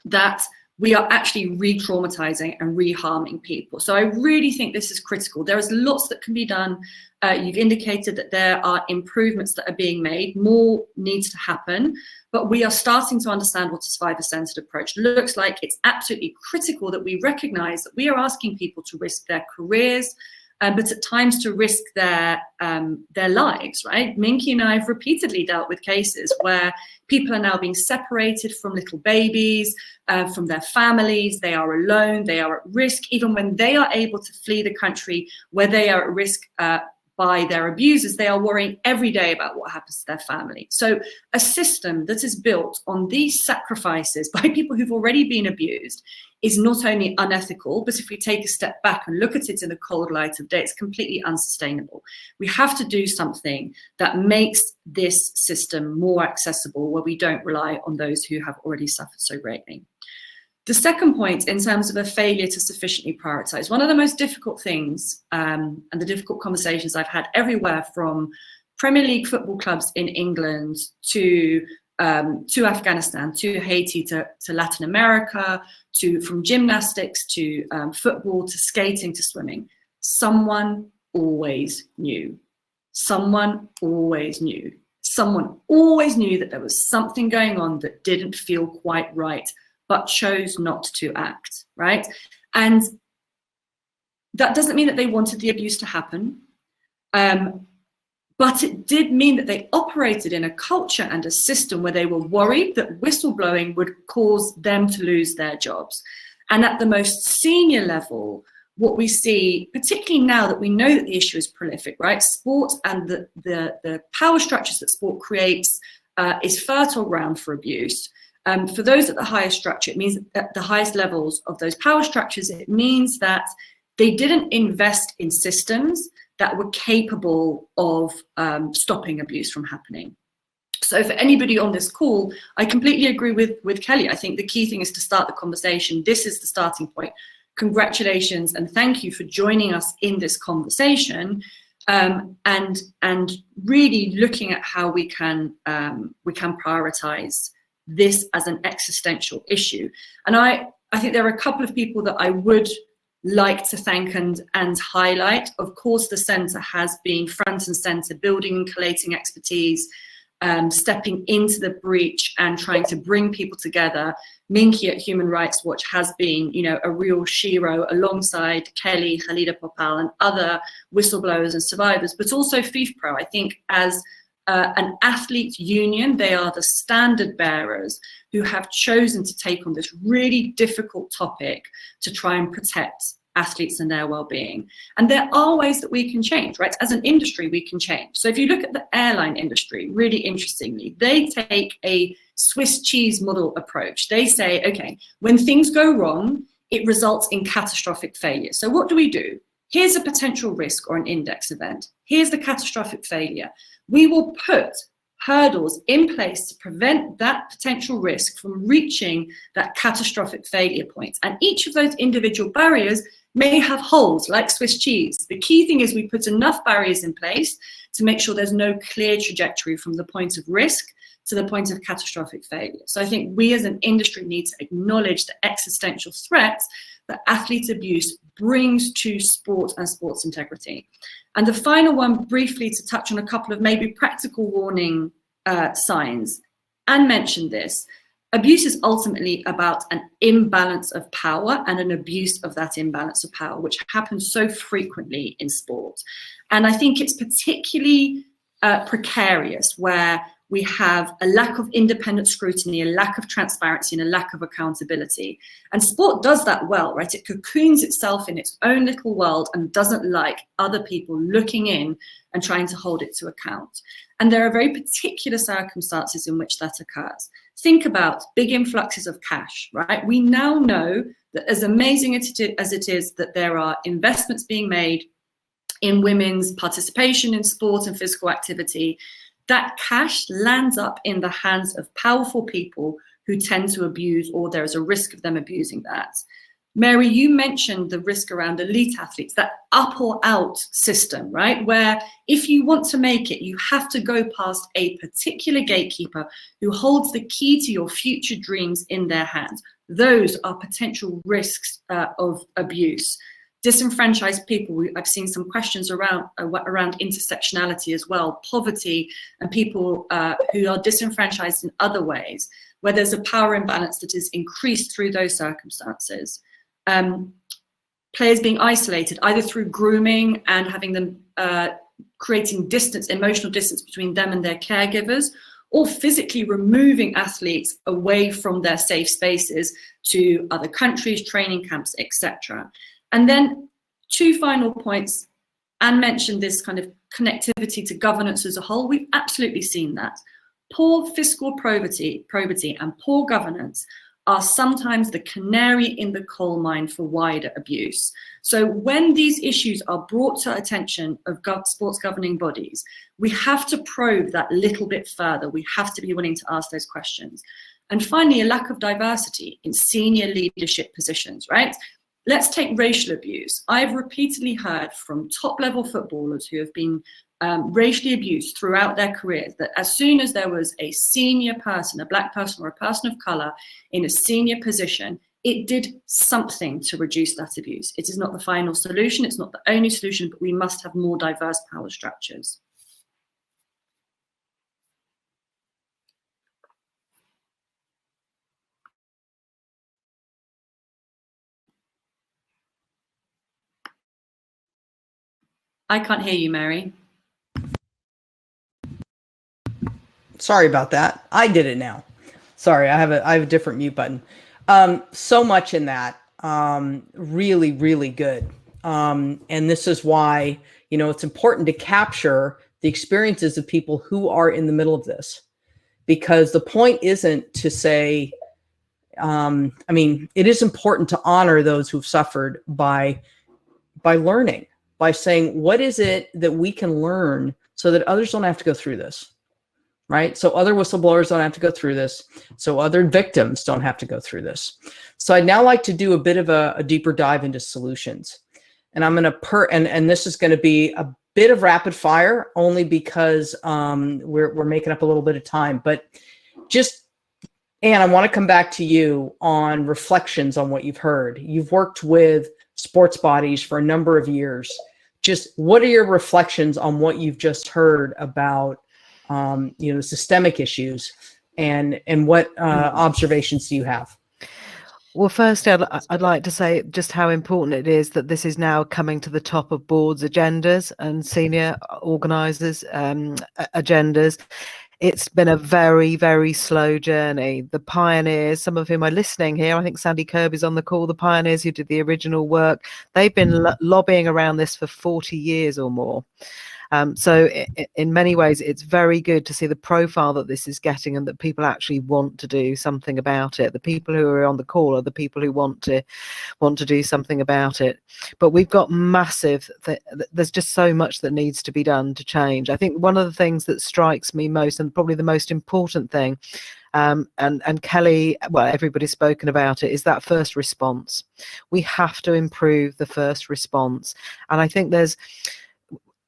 that we are actually re-traumatizing and re-harming people. So I really think this is critical. There is lots that can be done. You've indicated that there are improvements that are being made. More needs to happen, but we are starting to understand what a survivor-centered approach looks like. It's absolutely critical that we recognize that we are asking people to risk their careers, but at times to risk their lives, right? Minky and I have repeatedly dealt with cases where people are now being separated from little babies, from their families. They are alone, they are at risk, even when they are able to flee the country where they are at risk by their abusers. They are worrying every day about what happens to their family. So a system that is built on these sacrifices by people who've already been abused is not only unethical, but if we take a step back and look at it in the cold light of day, it's completely unsustainable. We have to do something that makes this system more accessible, where we don't rely on those who have already suffered so greatly. The second point, in terms of a failure to sufficiently prioritize, one of the most difficult things and the difficult conversations I've had everywhere, from Premier League football clubs in England to Afghanistan, to Haiti, to Latin America, from gymnastics to football, to skating, to swimming. Someone always knew. Someone always knew. Someone always knew that there was something going on that didn't feel quite right, but chose not to act, right? And that doesn't mean that they wanted the abuse to happen. But it did mean that they operated in a culture and a system where they were worried that whistleblowing would cause them to lose their jobs. And at the most senior level, what we see, particularly now that we know that the issue is prolific, right? Sport and the power structures that sport creates is fertile ground for abuse. For those at the highest structure, it means at the highest levels of those power structures, it means that they didn't invest in systems that were capable of stopping abuse from happening. So for anybody on this call, I completely agree with Kelly. I think the key thing is to start the conversation. This is the starting point. Congratulations and thank you for joining us in this conversation, and really looking at how we can prioritize this as an existential issue. And I think there are a couple of people that I would like to thank and highlight. Of course, the centre has been front and centre, building and collating expertise, stepping into the breach and trying to bring people together. Minky at Human Rights Watch has been, a real shero alongside Kelly, Khalida Popal, and other whistleblowers and survivors, but also FIFPro. I think as an athlete union, they are the standard bearers who have chosen to take on this really difficult topic to try and protect athletes and their well-being. And there are ways that we can change, right? As an industry, we can change. So if you look at the airline industry, really interestingly, they take a Swiss cheese model approach. They say, okay, when things go wrong, it results in catastrophic failure. So what do? Here's a potential risk or an index event. Here's the catastrophic failure. We will put hurdles in place to prevent that potential risk from reaching that catastrophic failure point. And each of those individual barriers may have holes like Swiss cheese. The key thing is we put enough barriers in place to make sure there's no clear trajectory from the point of risk to the point of catastrophic failure. So I think we as an industry need to acknowledge the existential threat that athlete abuse brings to sport and sports integrity. And the final one, briefly to touch on a couple of maybe practical warning signs. Anne mentioned this. Abuse is ultimately about an imbalance of power and an abuse of that imbalance of power, which happens so frequently in sport. And I think it's particularly precarious where We have a lack of independent scrutiny, a lack of transparency, and a lack of accountability. And sport does that well, right? It cocoons itself in its own little world and doesn't like other people looking in and trying to hold it to account. And there are very particular circumstances in which that occurs. Think about big influxes of cash, right? We now know that as amazing as it is that there are investments being made in women's participation in sport and physical activity, that cash lands up in the hands of powerful people who tend to abuse, or there is a risk of them abusing that. Mary, you mentioned the risk around elite athletes, that up or out system, right? Where if you want to make it, you have to go past a particular gatekeeper who holds the key to your future dreams in their hands. Those are potential risks of abuse. Disenfranchised people, I've seen some questions around intersectionality as well, poverty, and people who are disenfranchised in other ways, where there's a power imbalance that is increased through those circumstances. Players being isolated, either through grooming and having them creating distance, emotional distance between them and their caregivers, or physically removing athletes away from their safe spaces to other countries, training camps, etc. And then two final points. Anne mentioned this kind of connectivity to governance as a whole. We've absolutely seen that. Poor fiscal probity and poor governance are sometimes the canary in the coal mine for wider abuse. So when these issues are brought to attention of sports governing bodies, we have to probe that little bit further. We have to be willing to ask those questions. And finally, a lack of diversity in senior leadership positions, right? Let's take racial abuse. I've repeatedly heard from top-level footballers who have been racially abused throughout their careers that as soon as there was a senior person, a black person or a person of color in a senior position, it did something to reduce that abuse. It is not the final solution. It's not the only solution, but we must have more diverse power structures. I can't hear you, Mary. Sorry about that. I did it now. Sorry, I have a different mute button. So much in that, really, really good. And this is why, it's important to capture the experiences of people who are in the middle of this, because the point isn't to say, it is important to honor those who've suffered by learning, by saying, what is it that we can learn so that others don't have to go through this, right? So other whistleblowers don't have to go through this. So other victims don't have to go through this. So I'd now like to do a bit of a deeper dive into solutions. And I'm going to and this is going to be a bit of rapid fire only because we're making up a little bit of time, but Anne, I want to come back to you on reflections on what you've heard. You've worked with sports bodies for a number of years. Just what are your reflections on what you've just heard about, systemic issues, and what observations do you have? Well, firstly, I'd like to say just how important it is that this is now coming to the top of boards' agendas and senior organisers' agendas. It's been a very, very slow journey. The pioneers, some of whom are listening here, I think Sandy Kirby's on the call, the pioneers who did the original work, they've been lobbying around this for 40 years or more. So in many ways, it's very good to see the profile that this is getting and that people actually want to do something about it. The people who are on the call are the people who want to do something about it. But we've got there's just so much that needs to be done to change. I think one of the things that strikes me most, and probably the most important thing, and Kelly, well, everybody's spoken about it, is that first response. We have to improve the first response. And I think there's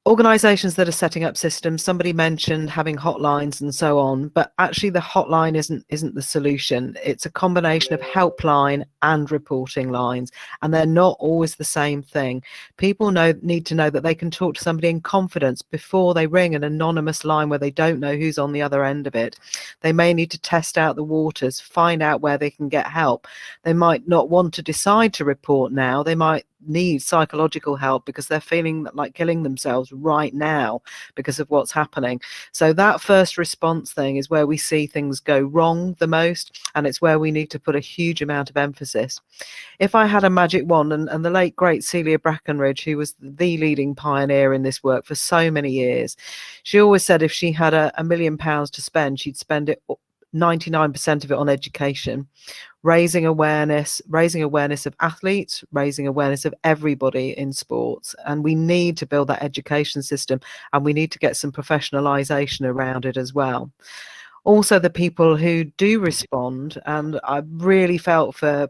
organizations that are setting up systems. Somebody mentioned having hotlines and so on, but actually the hotline isn't the solution. It's a combination of helpline and reporting lines, and they're not always the same thing. People need to know that they can talk to somebody in confidence before they ring an anonymous line where they don't know who's on the other end of it. They may need to test out the waters, find out where they can get help. They might not want to decide to report now. They might need psychological help because they're feeling like killing themselves right now because of what's happening. So that first response thing is where we see things go wrong the most, and it's where we need to put a huge amount of emphasis. If I had a magic wand, and the late great Celia Brackenridge, who was the leading pioneer in this work for so many years, she always said if she had £1 million to spend, she'd spend it 99% of it on education, raising awareness of athletes, raising awareness of everybody in sports. And we need to build that education system, and we need to get some professionalization around it as well. Also, the people who do respond, and I really felt for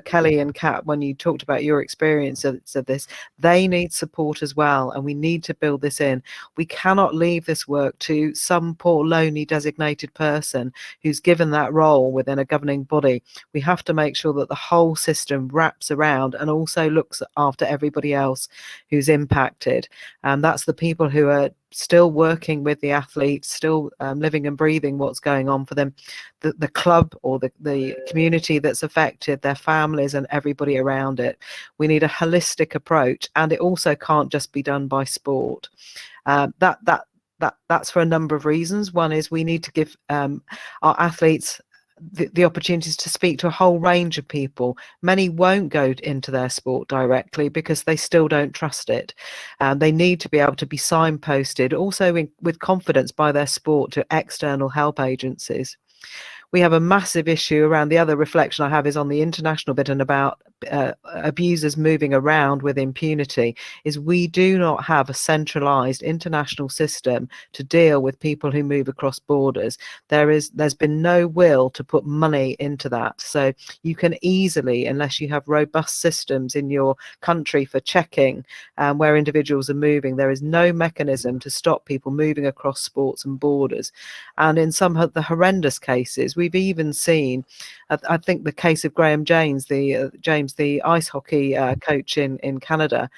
Kelly and Kat when you talked about your experience of this, they need support as well, and we need to build this in. We cannot leave this work to some poor lonely designated person who's given that role within a governing body. We have to make sure that the whole system wraps around and also looks after everybody else who's impacted. And that's the people who are still working with the athletes, still living and breathing what's going on for them, the club or the community that's affected, their families and everybody around it. We need a holistic approach, and it also can't just be done by sport. That's for a number of reasons. One is we need to give our athletes the opportunities to speak to a whole range of people. Many won't go into their sport directly because they still don't trust it. They need to be able to be signposted also with confidence by their sport to external help agencies. We have a massive issue around, the other reflection I have is on the international bit and about abusers moving around with impunity, is we do not have a centralized international system to deal with people who move across borders. There's been no will to put money into that. So you can easily, unless you have robust systems in your country for checking where individuals are moving, there is no mechanism to stop people moving across sports and borders. And in some of the horrendous cases, we've even seen, I think the case of Graham James, the ice hockey coach in Canada,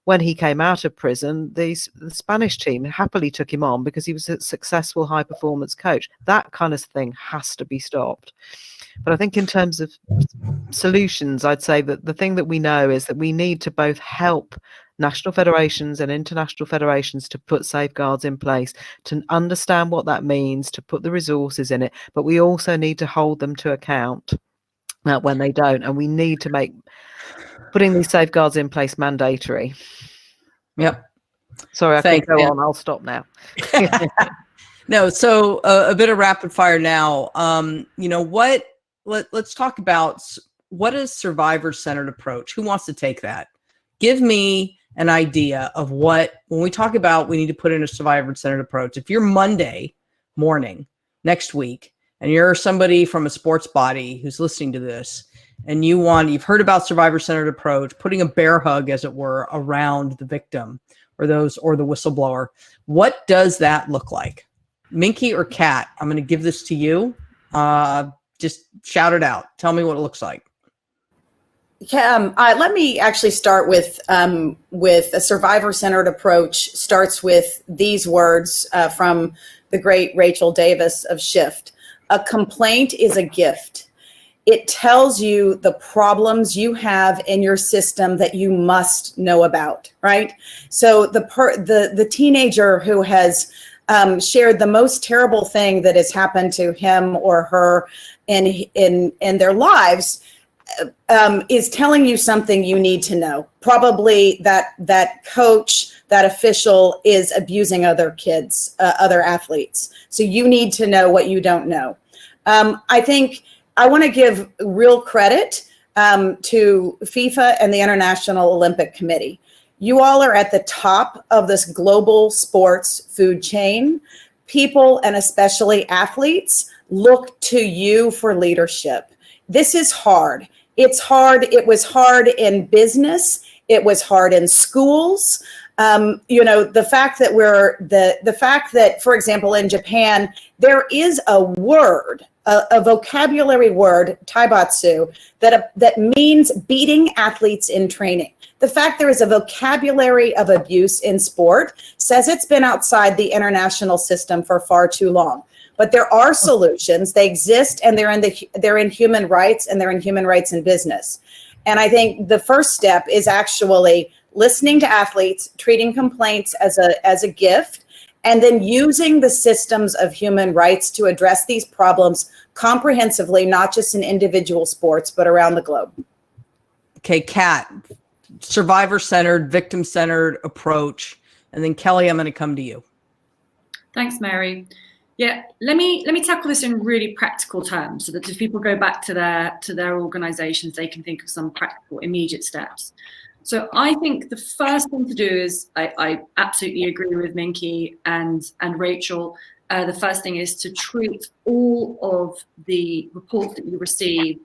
when he came out of prison, the Spanish team happily took him on because he was a successful high performance coach. That kind of thing has to be stopped. But I think in terms of solutions, I'd say that the thing that we know is that we need to both help national federations and international federations to put safeguards in place, to understand what that means, to put the resources in it, but we also need to hold them to account when they don't, and we need to make putting these safeguards in place mandatory. Yep. Sorry, I could go on. I'll stop now. No, so a bit of rapid fire now. Let's talk about what is survivor-centered approach. Who wants to take that? Give me an idea of when we talk about we need to put in a survivor-centered approach. If you're Monday morning next week and you're somebody from a sports body who's listening to this and you've heard about survivor-centered approach, putting a bear hug, as it were, around the victim or the whistleblower, what does that look like? Minky or Kat, I'm going to give this to you. Just shout it out. Tell me what it looks like. Let me actually start with a survivor-centered approach. Starts with these words from the great Rachel Davis of Shift. A complaint is a gift. It tells you the problems you have in your system that you must know about, right? So the teenager who has shared the most terrible thing that has happened to him or her in their lives is telling you something you need to know. Probably that coach, that official is abusing other kids, other athletes. So you need to know what you don't know. I think I want to give real credit to FIFA and the International Olympic Committee. You all are at the top of this global sports food chain. People, and especially athletes, look to you for leadership. This is hard. It's hard. It was hard in business. It was hard in schools. The fact that, for example, in Japan, there is a word, a vocabulary word, taibatsu, that means beating athletes in training. The fact there is a vocabulary of abuse in sport says it's been outside the international system for far too long. But there are solutions. They exist, and they're in human rights, and they're in human rights in business. And I think the first step is actually listening to athletes, treating complaints as a gift, and then using the systems of human rights to address these problems comprehensively, not just in individual sports, but around the globe. Okay, Kat, survivor-centered, victim-centered approach. And then Kelly, I'm going to come to you. Thanks, Mary. Yeah, let me tackle this in really practical terms so that if people go back to their organizations, they can think of some practical, immediate steps. So I think the first thing to do is, I absolutely agree with Minky and Rachel. The first thing is to treat all of the reports that you receive,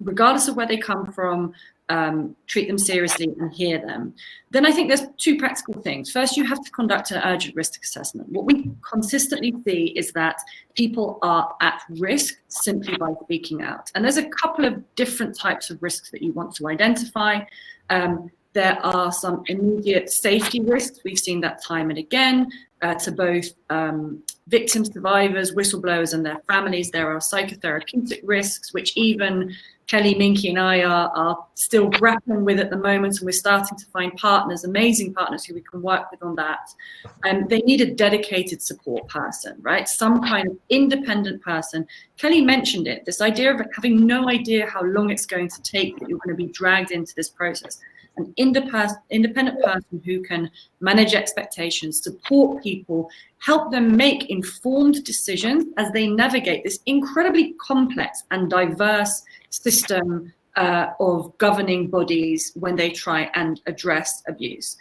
regardless of where they come from, treat them seriously and hear them. Then I think there's two practical things. First, you have to conduct an urgent risk assessment. What we consistently see is that people are at risk simply by speaking out. And there's a couple of different types of risks that you want to identify. There are some immediate safety risks. We've seen that time and again to both victims, survivors, whistleblowers and their families. There are psychotherapeutic risks, which even Kelly, Minky and I are still grappling with at the moment, and we're starting to find partners, amazing partners who we can work with on that. They need a dedicated support person, right? Some kind of independent person. Kelly mentioned it, this idea of having no idea how long it's going to take, that you're going to be dragged into this process. An independent person who can manage expectations, support people, help them make informed decisions as they navigate this incredibly complex and diverse system of governing bodies when they try and address abuse.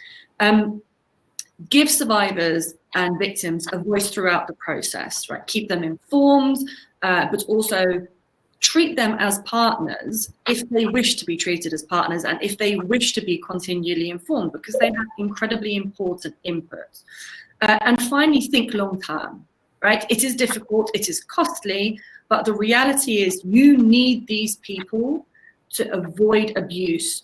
Give survivors and victims a voice throughout the process, right? Keep them informed, but also treat them as partners if they wish to be treated as partners and if they wish to be continually informed, because they have incredibly important input. And finally, think long term, right? It is difficult, it is costly, but the reality is you need these people to avoid abuse,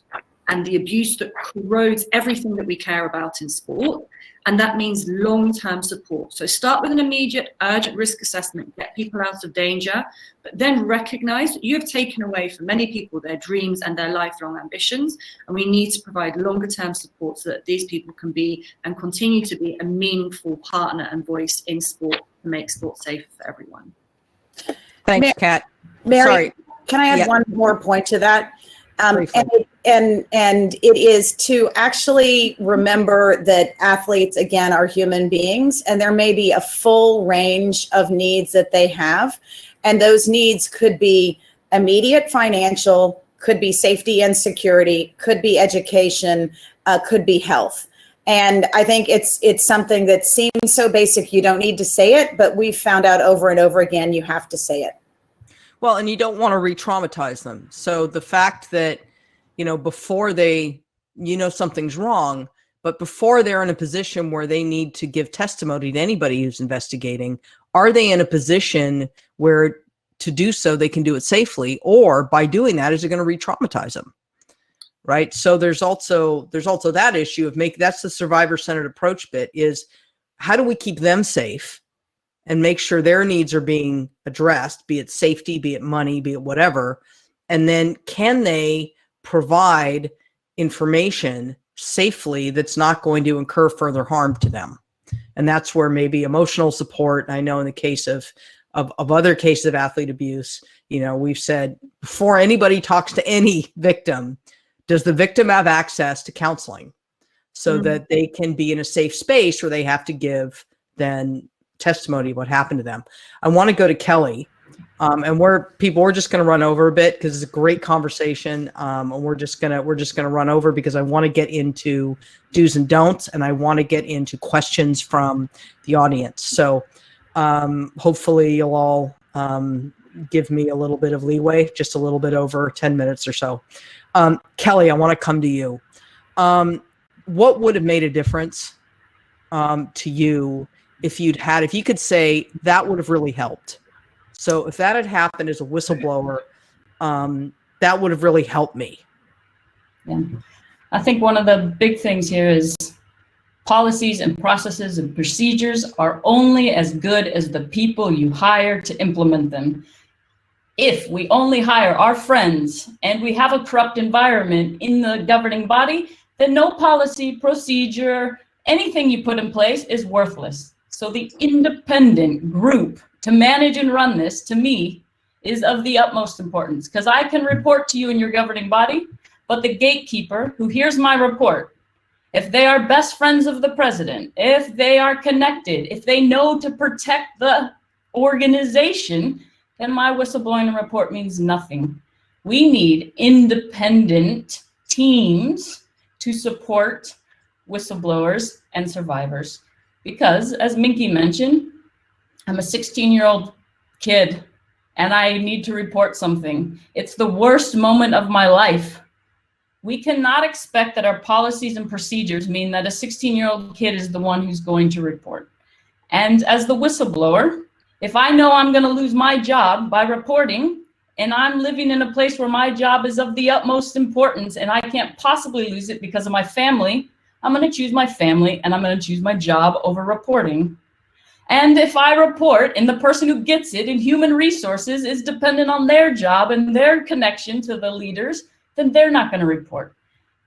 and the abuse that corrodes everything that we care about in sport. And that means long-term support. So start with an immediate urgent risk assessment, get people out of danger, but then recognize that you have taken away from many people their dreams and their lifelong ambitions. And we need to provide longer-term support so that these people can be and continue to be a meaningful partner and voice in sport to make sport safer for everyone. Thanks, Kat. Mary, Sorry. Can I add one more point to that? And it is to actually remember that athletes, again, are human beings, and there may be a full range of needs that they have. And those needs could be immediate financial, could be safety and security, could be education, could be health. And I think it's something that seems so basic you don't need to say it, but we've found out over and over again you have to say it. Well, and you don't want to re-traumatize them. So the fact that, before they, something's wrong, but before they're in a position where they need to give testimony to anybody who's investigating, are they in a position where to do so, they can do it safely? Or by doing that, is it going to re-traumatize them? Right. So there's also that issue of that's the survivor-centered approach bit, is how do we keep them safe and make sure their needs are being addressed, be it safety, be it money, be it whatever. And then can they provide information safely that's not going to incur further harm to them? And that's where maybe emotional support. I know in the case of other cases of athlete abuse, we've said before anybody talks to any victim, does the victim have access to counseling so that they can be in a safe space where they have to give then testimony of what happened to them? I want to go to Kelly. And we're just going to run over a bit because it's a great conversation. And we're just going to run over because I want to get into do's and don'ts, and I want to get into questions from the audience. So hopefully you'll all give me a little bit of leeway, just a little bit over 10 minutes or so. Kelly, I want to come to you. What would have made a difference to you if you could say that would have really helped? So if that had happened as a whistleblower, that would have really helped me. Yeah. I think one of the big things here is policies and processes and procedures are only as good as the people you hire to implement them. If we only hire our friends and we have a corrupt environment in the governing body, then no policy, procedure, anything you put in place is worthless. So the independent group to manage and run this, to me, is of the utmost importance, because I can report to you in your governing body, but the gatekeeper who hears my report, if they are best friends of the president, if they are connected, if they know to protect the organization, then my whistleblowing report means nothing. We need independent teams to support whistleblowers and survivors. Because, as Minky mentioned, I'm a 16-year-old kid and I need to report something. It's the worst moment of my life. We cannot expect that our policies and procedures mean that a 16-year-old kid is the one who's going to report. And as the whistleblower, if I know I'm going to lose my job by reporting, and I'm living in a place where my job is of the utmost importance and I can't possibly lose it because of my family, I'm going to choose my family and I'm going to choose my job over reporting. And if I report and the person who gets it in human resources is dependent on their job and their connection to the leaders, then they're not going to report.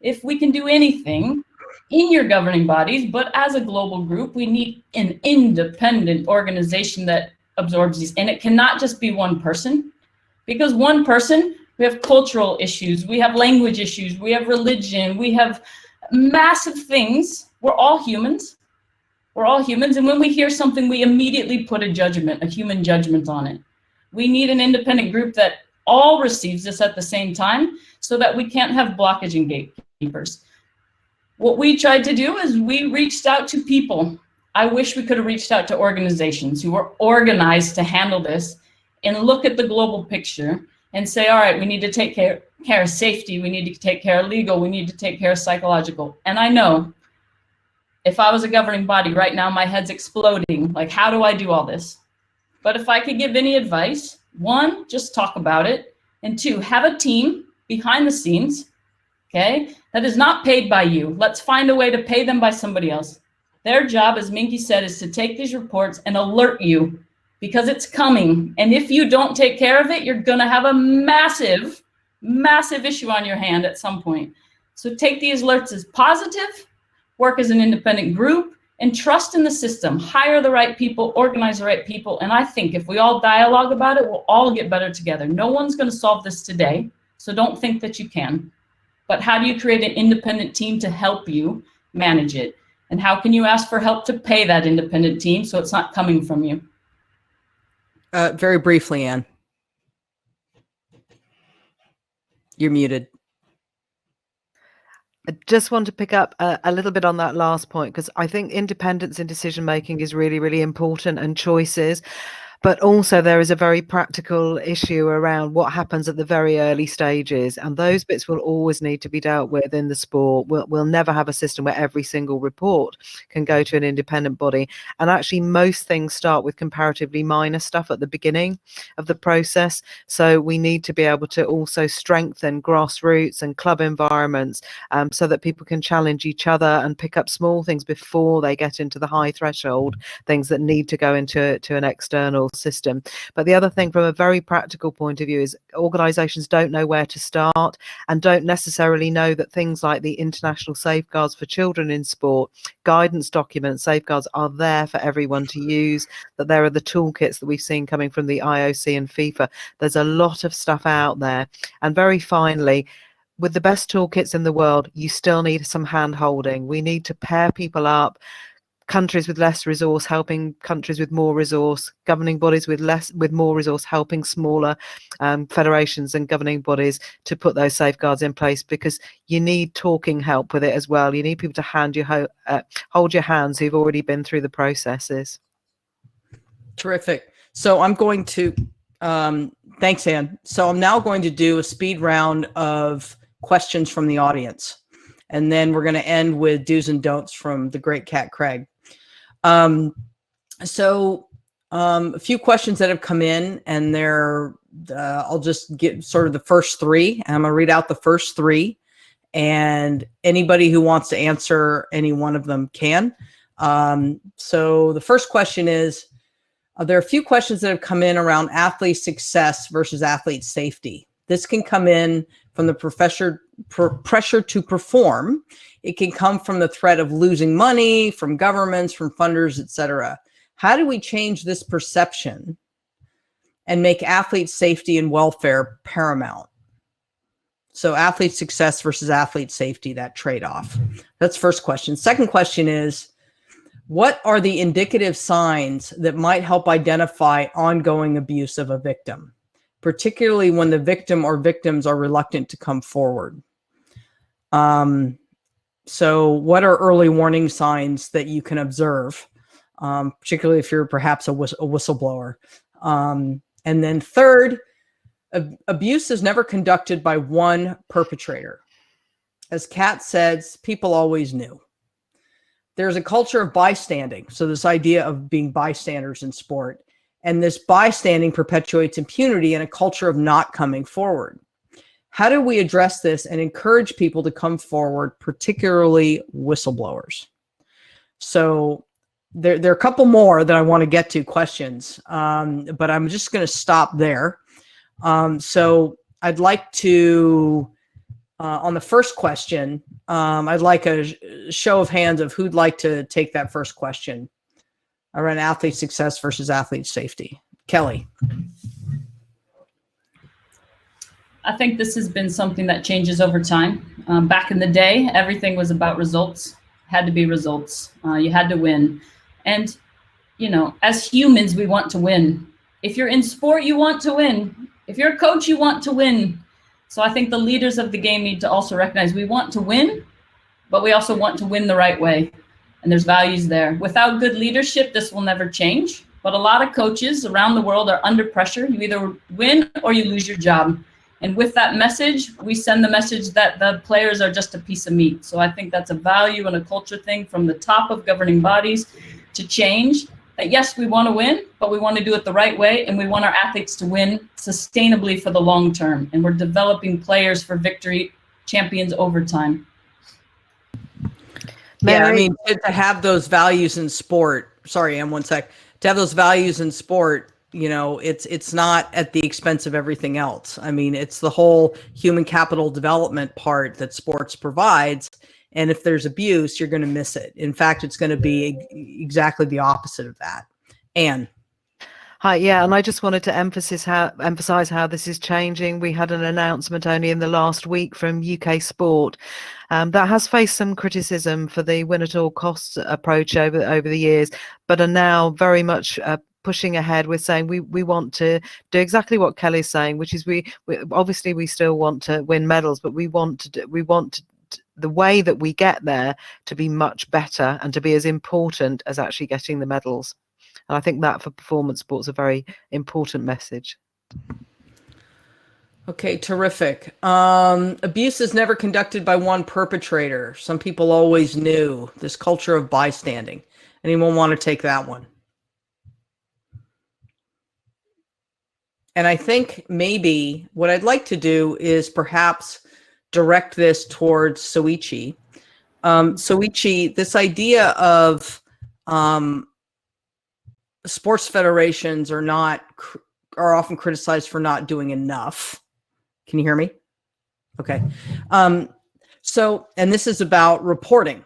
If we can do anything in your governing bodies, but as a global group, we need an independent organization that absorbs these. And it cannot just be one person, because one person, we have cultural issues, we have language issues, we have religion, we have massive things. We're all humans. We're all humans. And when we hear something, we immediately put a judgment, a human judgment on it. We need an independent group that all receives this at the same time so that we can't have blockage and gatekeepers. What we tried to do is we reached out to people. I wish we could have reached out to organizations who were organized to handle this and look at the global picture and say, all right, we need to take care of safety, we need to take care of legal, we need to take care of psychological. And I know if I was a governing body right now, my head's exploding. Like, how do I do all this? But if I could give any advice, one, just talk about it. And two, have a team behind the scenes, okay, that is not paid by you. Let's find a way to pay them by somebody else. Their job, as Minky said, is to take these reports and alert you because it's coming. And if you don't take care of it, you're going to have a massive, massive issue on your hand at some point. So take these alerts as positive, work as an independent group, and trust in the system. Hire the right people, organize the right people. And I think if we all dialogue about it, we'll all get better together. No one's going to solve this today, so don't think that you can. But how do you create an independent team to help you manage it? And how can you ask for help to pay that independent team so it's not coming from you? Very briefly, Anne. You're muted. I just want to pick up a little bit on that last point, because I think independence in decision making is really, really important, and choices. But also there is a very practical issue around what happens at the very early stages. And those bits will always need to be dealt with in the sport. We'll never have a system where every single report can go to an independent body. And actually most things start with comparatively minor stuff at the beginning of the process. So we need to be able to also strengthen grassroots and club environments so that people can challenge each other and pick up small things before they get into the high threshold, things that need to go into an external system. But the other thing from a very practical point of view is organizations don't know where to start and don't necessarily know that things like the international safeguards for children in sport, guidance documents, safeguards are there for everyone to use, that there are the toolkits that we've seen coming from the IOC and FIFA. There's a lot of stuff out there. And very finally, with the best toolkits in the world, you still need some hand holding. We need to pair people up. Countries with less resource helping countries with more resource, governing bodies with more resource helping smaller federations and governing bodies to put those safeguards in place, because you need talking help with it as well. You need people to hold your hands who've already been through the processes. Terrific. So I'm going to, thanks, Anne. So I'm now going to do a speed round of questions from the audience. And then we're going to end with do's and don'ts from the great Kat Craig. A few questions that have come in, and I'll just get sort of the first three. I'm going to read out the first three, and anybody who wants to answer any one of them can. So the first question is, There are a few questions that have come in around athlete success versus athlete safety. This can come in from the pressure to perform. It can come from the threat of losing money, from governments, from funders, etc. How do we change this perception and make athlete safety and welfare paramount? So athlete success versus athlete safety, that trade-off. That's first question. Second question is, what are the indicative signs that might help identify ongoing abuse of a victim, particularly when the victim or victims are reluctant to come forward? So what are early warning signs that you can observe, particularly if you're perhaps a whistleblower? And then third, abuse is never conducted by one perpetrator. As Kat says, people always knew. There's a culture of bystanding. So this idea of being bystanders in sport, and this bystanding perpetuates impunity and a culture of not coming forward. How do we address this and encourage people to come forward, particularly whistleblowers? So there are a couple more that I want to get to questions, but I'm just going to stop there. So I'd like to, on the first question, I'd like a show of hands of who'd like to take that first question around athlete success versus athlete safety. Kelly. I think this has been something that changes over time. Back in the day, everything was about results. Had to be results. You had to win. And, you know, as humans, we want to win. If you're in sport, you want to win. If you're a coach, you want to win. So I think the leaders of the game need to also recognize we want to win, but we also want to win the right way. And there's values there. Without good leadership, this will never change. But a lot of coaches around the world are under pressure. You either win or you lose your job. And with that message, we send the message that the players are just a piece of meat. So I think that's a value and a culture thing from the top of governing bodies to change. That yes, we want to win, but we want to do it the right way, and we want our athletes to win sustainably for the long term. And we're developing players for victory, champions over time. Yeah, I mean, to have those values in sport, sorry, Ann, one sec. To have those values in sport, you know, it's not at the expense of everything else. I mean, it's the whole human capital development part that sports provides. And if there's abuse, you're going to miss it. In fact, it's going to be exactly the opposite of that. Anne. Hi, yeah, and I just wanted to emphasize how this is changing. We had an announcement only in the last week from UK Sport that has faced some criticism for the win-at-all-costs approach over the years, but are now very much pushing ahead with saying we want to do exactly what Kelly's saying, which is we obviously we still want to win medals, but we want the way that we get there to be much better and to be as important as actually getting the medals. And I think that for performance sports is a very important message. Okay, terrific. Abuse is never conducted by one perpetrator. Some people always knew. This culture of bystanding. Anyone want to take that one? And I think maybe what I'd like to do is perhaps direct this towards Soichi. Soichi, this idea of sports federations are often criticized for not doing enough. Can you hear me? Okay. And this is about reporting.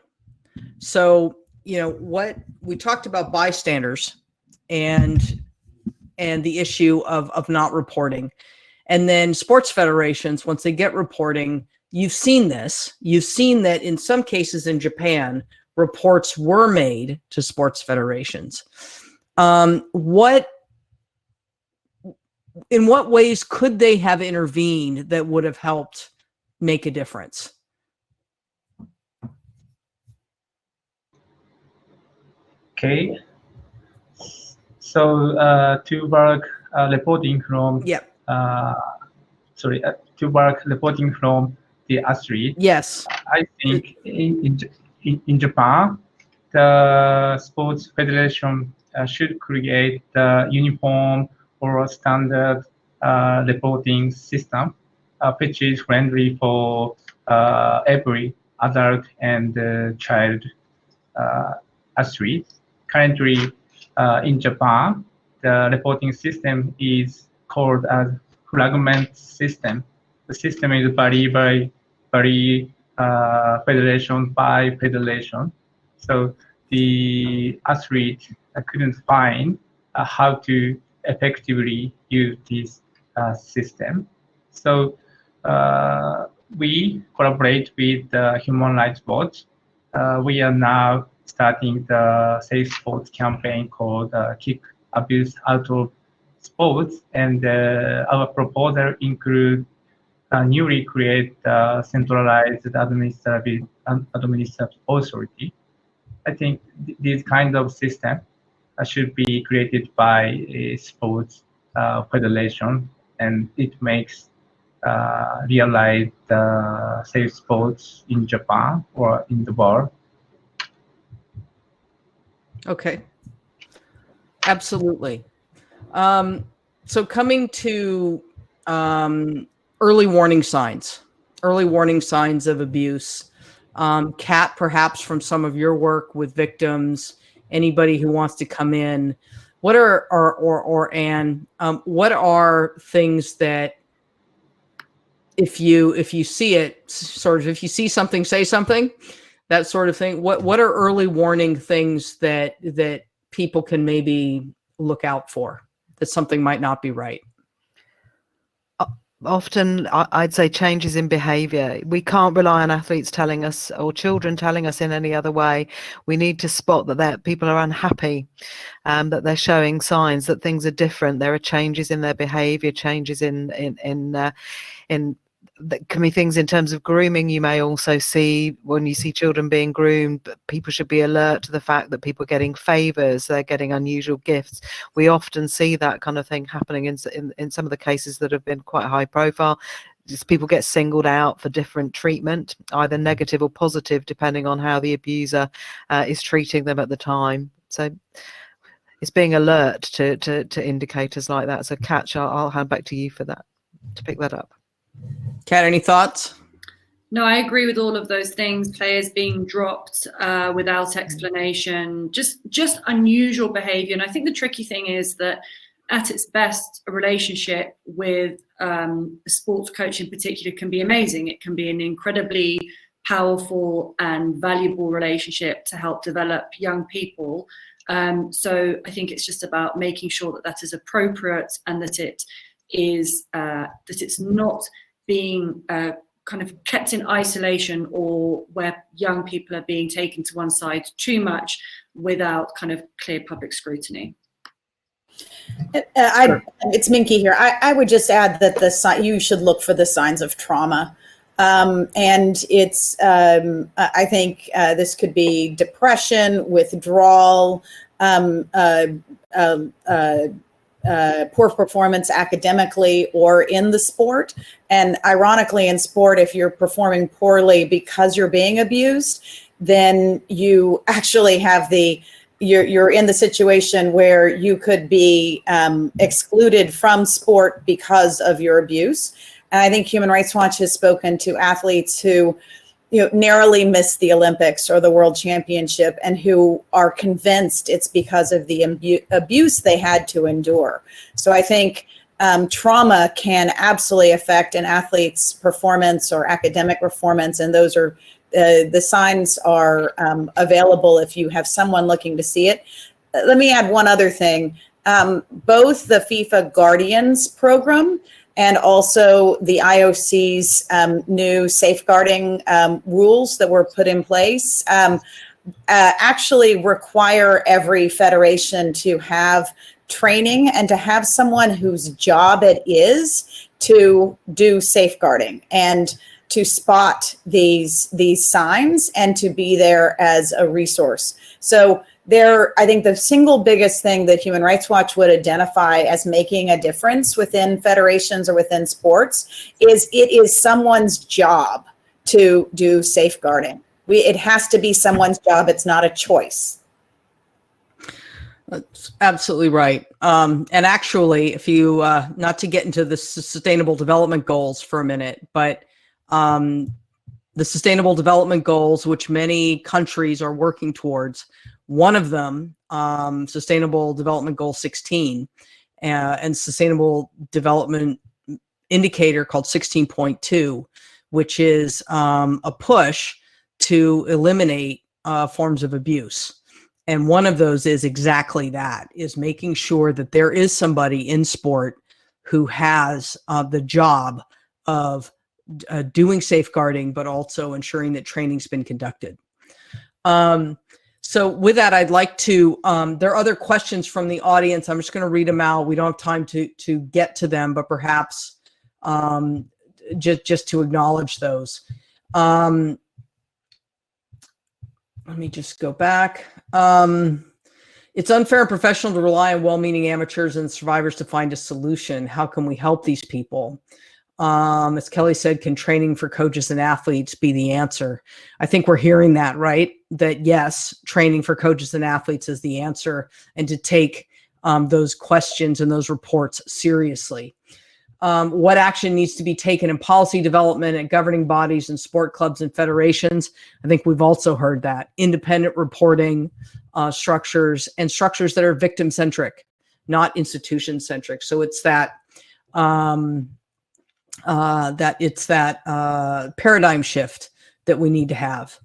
So, you know, what we talked about bystanders and the issue of not reporting. And then sports federations, once they get reporting, you've seen this. You've seen that in some cases in Japan, reports were made to sports federations. In what ways could they have intervened that would have helped make a difference? Okay. So to work reporting from to work reporting from the athlete. Yes. I think in Japan, the sports federation should create the uniform or standard reporting system, which is friendly for every adult and child athlete. Currently, in Japan, the reporting system is called as fragment system. The system is very federation by federation. So the athlete couldn't find how to effectively use this system. So we collaborate with the Human Rights Watch. We are now starting the safe sports campaign called Kick Abuse Out of Sports, and our proposal includes newly create centralized administrative authority. I think this kind of system should be created by a sports federation, and it makes realize safe sports in Japan or in the world. Okay. Absolutely. So coming to early warning signs of abuse. Kat, perhaps from some of your work with victims, anybody who wants to come in, what are, or Anne, what are things that if you see it, sort of, if you see something, say something, that sort of thing, what are early warning things that people can maybe look out for, that something might not be right? Often, I'd say changes in behavior. We can't rely on athletes telling us or children telling us in any other way. We need to spot that people are unhappy, that they're showing signs that things are different. There are changes in their behavior, changes in that can be things in terms of grooming. You may also see, when you see children being groomed, people should be alert to the fact that people are getting favors, they're getting unusual gifts. We often see that kind of thing happening in some of the cases that have been quite high profile. Just people get singled out for different treatment, either negative or positive, depending on how the abuser is treating them at the time. So it's being alert to indicators like that. So Kat, I'll hand back to you for that, to pick that up. Kat, any thoughts? No, I agree with all of those things. Players being dropped without explanation, just unusual behavior. And I think the tricky thing is that at its best, a relationship with a sports coach in particular can be amazing. It can be an incredibly powerful and valuable relationship to help develop young people. So I think it's just about making sure that that is appropriate and that it is that it's not being kind of kept in isolation, or where young people are being taken to one side too much without kind of clear public scrutiny. It's Minky here. I would just add that you should look for the signs of trauma. And it's, I think this could be depression, withdrawal, poor performance academically or in the sport. And ironically, in sport, if you're performing poorly because you're being abused, then you actually have you're in the situation where you could be excluded from sport because of your abuse. And I think Human Rights Watch has spoken to athletes who narrowly missed the Olympics or the World Championship and who are convinced it's because of the abuse they had to endure. So I think trauma can absolutely affect an athlete's performance or academic performance, and those are the signs are available if you have someone looking to see it. Let me add one other thing. Both the FIFA Guardians program and also the IOC's new safeguarding rules that were put in place actually require every federation to have training and to have someone whose job it is to do safeguarding and to spot these signs and to be there as a resource. So I think the single biggest thing that Human Rights Watch would identify as making a difference within federations or within sports is it is someone's job to do safeguarding. It has to be someone's job. It's not a choice. That's absolutely right. And actually, if you, not to get into the Sustainable Development Goals for a minute, but the Sustainable Development Goals, which many countries are working towards, One of them, Sustainable Development Goal 16, and Sustainable Development Indicator called 16.2, which is a push to eliminate forms of abuse. And one of those is exactly that, is making sure that there is somebody in sport who has the job of doing safeguarding, but also ensuring that training's been conducted. So with that, I'd like to, there are other questions from the audience. I'm just going to read them out. We don't have time to get to them, but perhaps just to acknowledge those. Let me just go back. It's unfair and professional to rely on well-meaning amateurs and survivors to find a solution. How can we help these people? As Kelly said, can training for coaches and athletes be the answer? I think we're hearing that, right? That yes, training for coaches and athletes is the answer, and to take those questions and those reports seriously. What action needs to be taken in policy development at governing bodies and sport clubs and federations? I think we've also heard that. Independent reporting structures, and structures that are victim-centric, not institution-centric. So it's that paradigm shift that we need to have.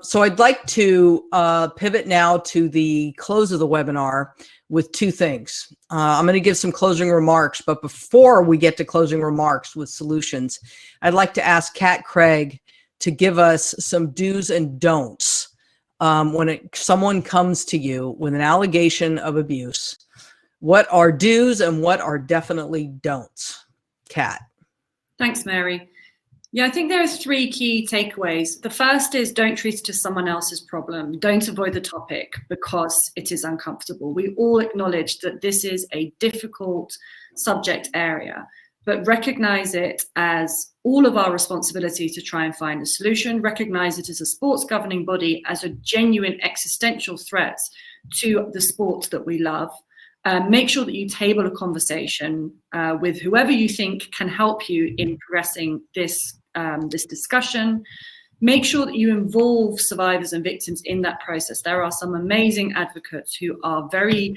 So I'd like to pivot now to the close of the webinar with two things. I'm going to give some closing remarks, but before we get to closing remarks with solutions, I'd like to ask Kat Craig to give us some do's and don'ts when someone comes to you with an allegation of abuse. What are do's and what are definitely don'ts? Kat. Thanks, Mary. Yeah, I think there are three key takeaways. The first is don't treat it as someone else's problem. Don't avoid the topic because it is uncomfortable. We all acknowledge that this is a difficult subject area, but recognize it as all of our responsibility to try and find a solution. Recognize it as a sports governing body, as a genuine existential threat to the sport that we love. Make sure that you table a conversation with whoever you think can help you in progressing this discussion. Make sure that you involve survivors and victims in that process. There are some amazing advocates who are very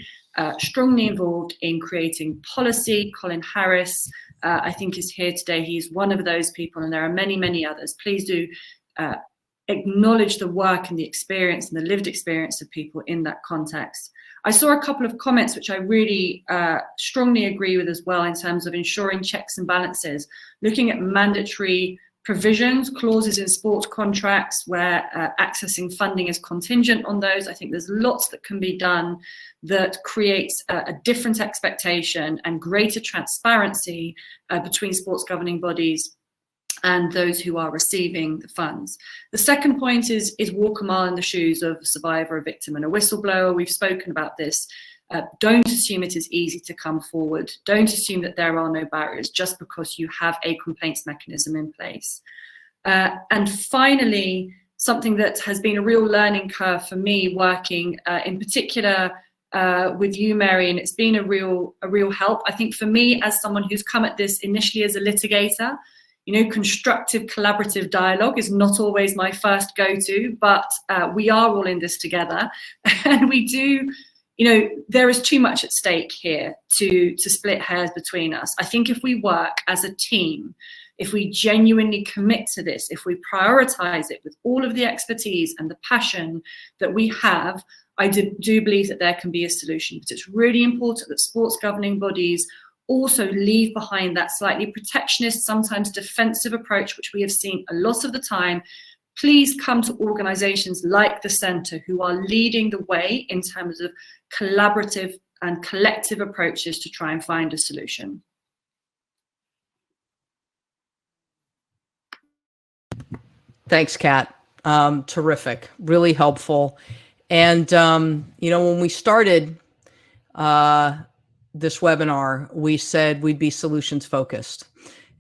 strongly involved in creating policy. Colin Harris, I think, is here today. He's one of those people, and there are many, many others. Please do acknowledge the work and the experience and the lived experience of people in that context. I saw a couple of comments which I really strongly agree with as well, in terms of ensuring checks and balances, looking at mandatory provisions, clauses in sports contracts where accessing funding is contingent on those. I think there's lots that can be done that creates a different expectation and greater transparency between sports governing bodies and those who are receiving the funds. The second point is walk a mile in the shoes of a survivor, a victim, and a whistleblower. We've spoken about this. Don't assume it is easy to come forward. Don't assume that there are no barriers just because you have a complaints mechanism in place. And finally, something that has been a real learning curve for me, working in particular with you, Mary, and it's been a real help. I think for me, as someone who's come at this initially as a litigator, you know, constructive collaborative dialogue is not always my first go-to, but we are all in this together, and we do, you know, there is too much at stake here to split hairs between us. I think if we work as a team, if we genuinely commit to this, if we prioritize it with all of the expertise and the passion that we have, I do believe that there can be a solution. But it's really important that sports governing bodies also leave behind that slightly protectionist, sometimes defensive approach, which we have seen a lot of the time. Please come to organizations like the Centre, who are leading the way in terms of collaborative and collective approaches to try and find a solution. Thanks, Kat. Terrific, really helpful. And, you know, when we started this webinar, we said we'd be solutions focused.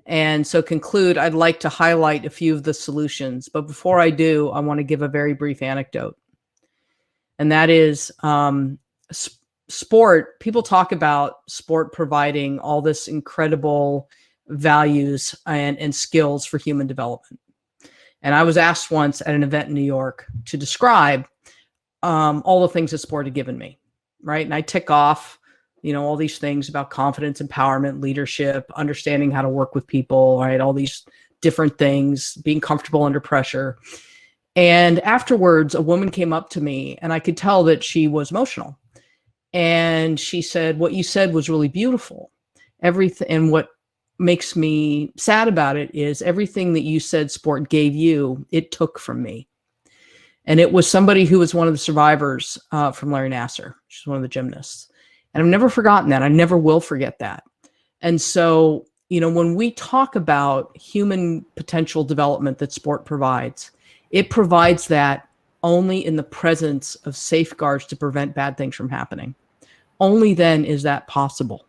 And so conclude, I'd like to highlight a few of the solutions. But before I do, I want to give a very brief anecdote. And that is sport. People talk about sport providing all this incredible values and skills for human development. And I was asked once at an event in New York to describe all the things that sport had given me, right? And I tick off, all these things about confidence, empowerment, leadership, understanding how to work with people, right? All these different things, being comfortable under pressure. And afterwards, a woman came up to me and I could tell that she was emotional. And she said, what you said was really beautiful. Everything, and what makes me sad about it is everything that you said sport gave you, it took from me. And it was somebody who was one of the survivors from Larry Nassar. She's one of the gymnasts. And I've never forgotten that. I never will forget that. And so, when we talk about human potential development that sport provides, it provides that only in the presence of safeguards to prevent bad things from happening. Only then is that possible.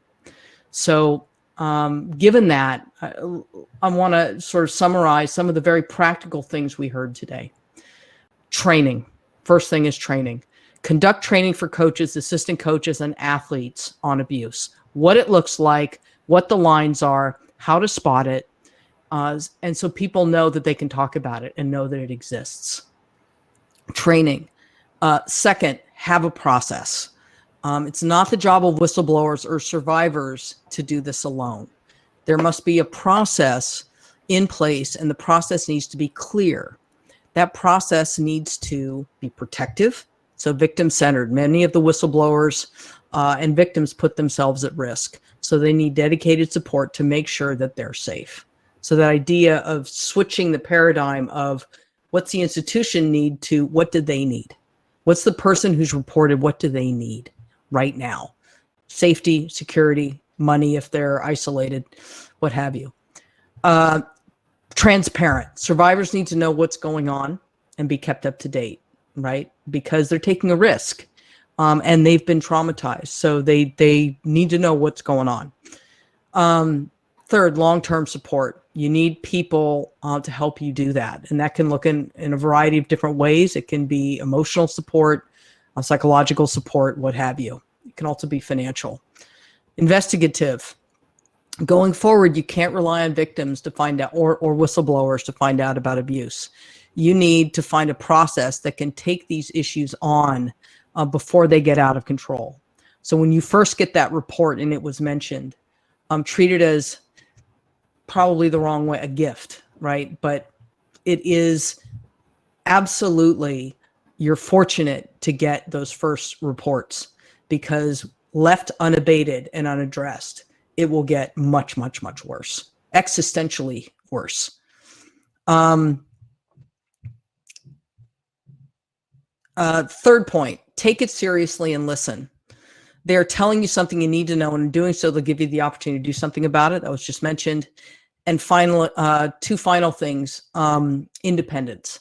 So given that, I want to sort of summarize some of the very practical things we heard today. Training. First thing is training. Conduct training for coaches, assistant coaches, and athletes on abuse. What it looks like, what the lines are, how to spot it, and so people know that they can talk about it and know that it exists. Training. Second, have a process. It's not the job of whistleblowers or survivors to do this alone. There must be a process in place, and the process needs to be clear. That process needs to be protective, so victim-centered. Many of the whistleblowers and victims put themselves at risk, so they need dedicated support to make sure that they're safe. So that idea of switching the paradigm of what's the institution need to what do they need? What's the person who's reported, what do they need right now? Safety, security, money if they're isolated, what have you. Transparent. Survivors need to know what's going on and be kept up to date, right? Because they're taking a risk and they've been traumatized. So they need to know what's going on. Third, long-term support. You need people to help you do that. And that can look in a variety of different ways. It can be emotional support, psychological support, what have you. It can also be financial. Investigative. Going forward, you can't rely on victims to find out or whistleblowers to find out about abuse. You need to find a process that can take these issues on before they get out of control. So when you first get that report and it was mentioned, treat it as probably the wrong way, a gift, right? But it is absolutely, you're fortunate to get those first reports, because left unabated and unaddressed, it will get much, much, much worse, existentially worse. Third point, take it seriously and listen. They're telling you something you need to know, and in doing so, they'll give you the opportunity to do something about it. That was just mentioned. And final, two final things, independence.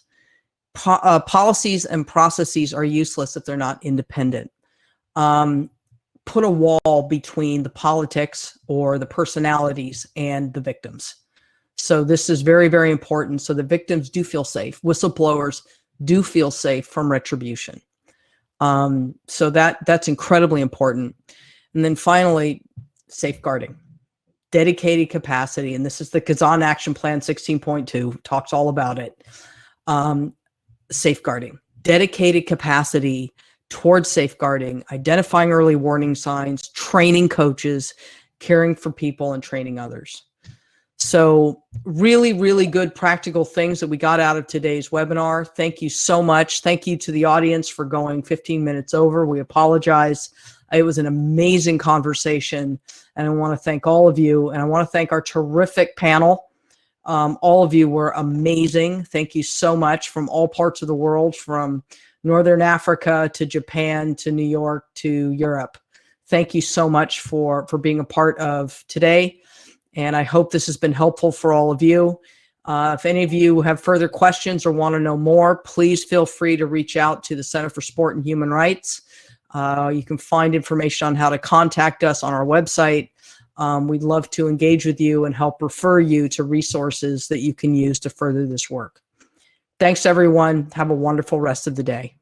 Policies and processes are useless if they're not independent. Put a wall between the politics or the personalities and the victims. So this is very, very important. So the victims do feel safe. Whistleblowers do feel safe from retribution. So that's incredibly important. And then finally, safeguarding. Dedicated capacity. And this is the Kazan Action Plan 16.2, talks all about it. Safeguarding. Dedicated capacity towards safeguarding, identifying early warning signs, training coaches, caring for people, and training others. So really, really good practical things that we got out of today's webinar. Thank you so much. Thank you to the audience for going 15 minutes over. We apologize. It was an amazing conversation, and I want to thank all of you, and I want to thank our terrific panel. All of you were amazing. Thank you so much, from all parts of the world, from Northern Africa to Japan to New York to Europe. Thank you so much for being a part of today. And I hope this has been helpful for all of you. If any of you have further questions or want to know more, please feel free to reach out to the Center for Sport and Human Rights. You can find information on how to contact us on our website. We'd love to engage with you and help refer you to resources that you can use to further this work. Thanks, everyone. Have a wonderful rest of the day.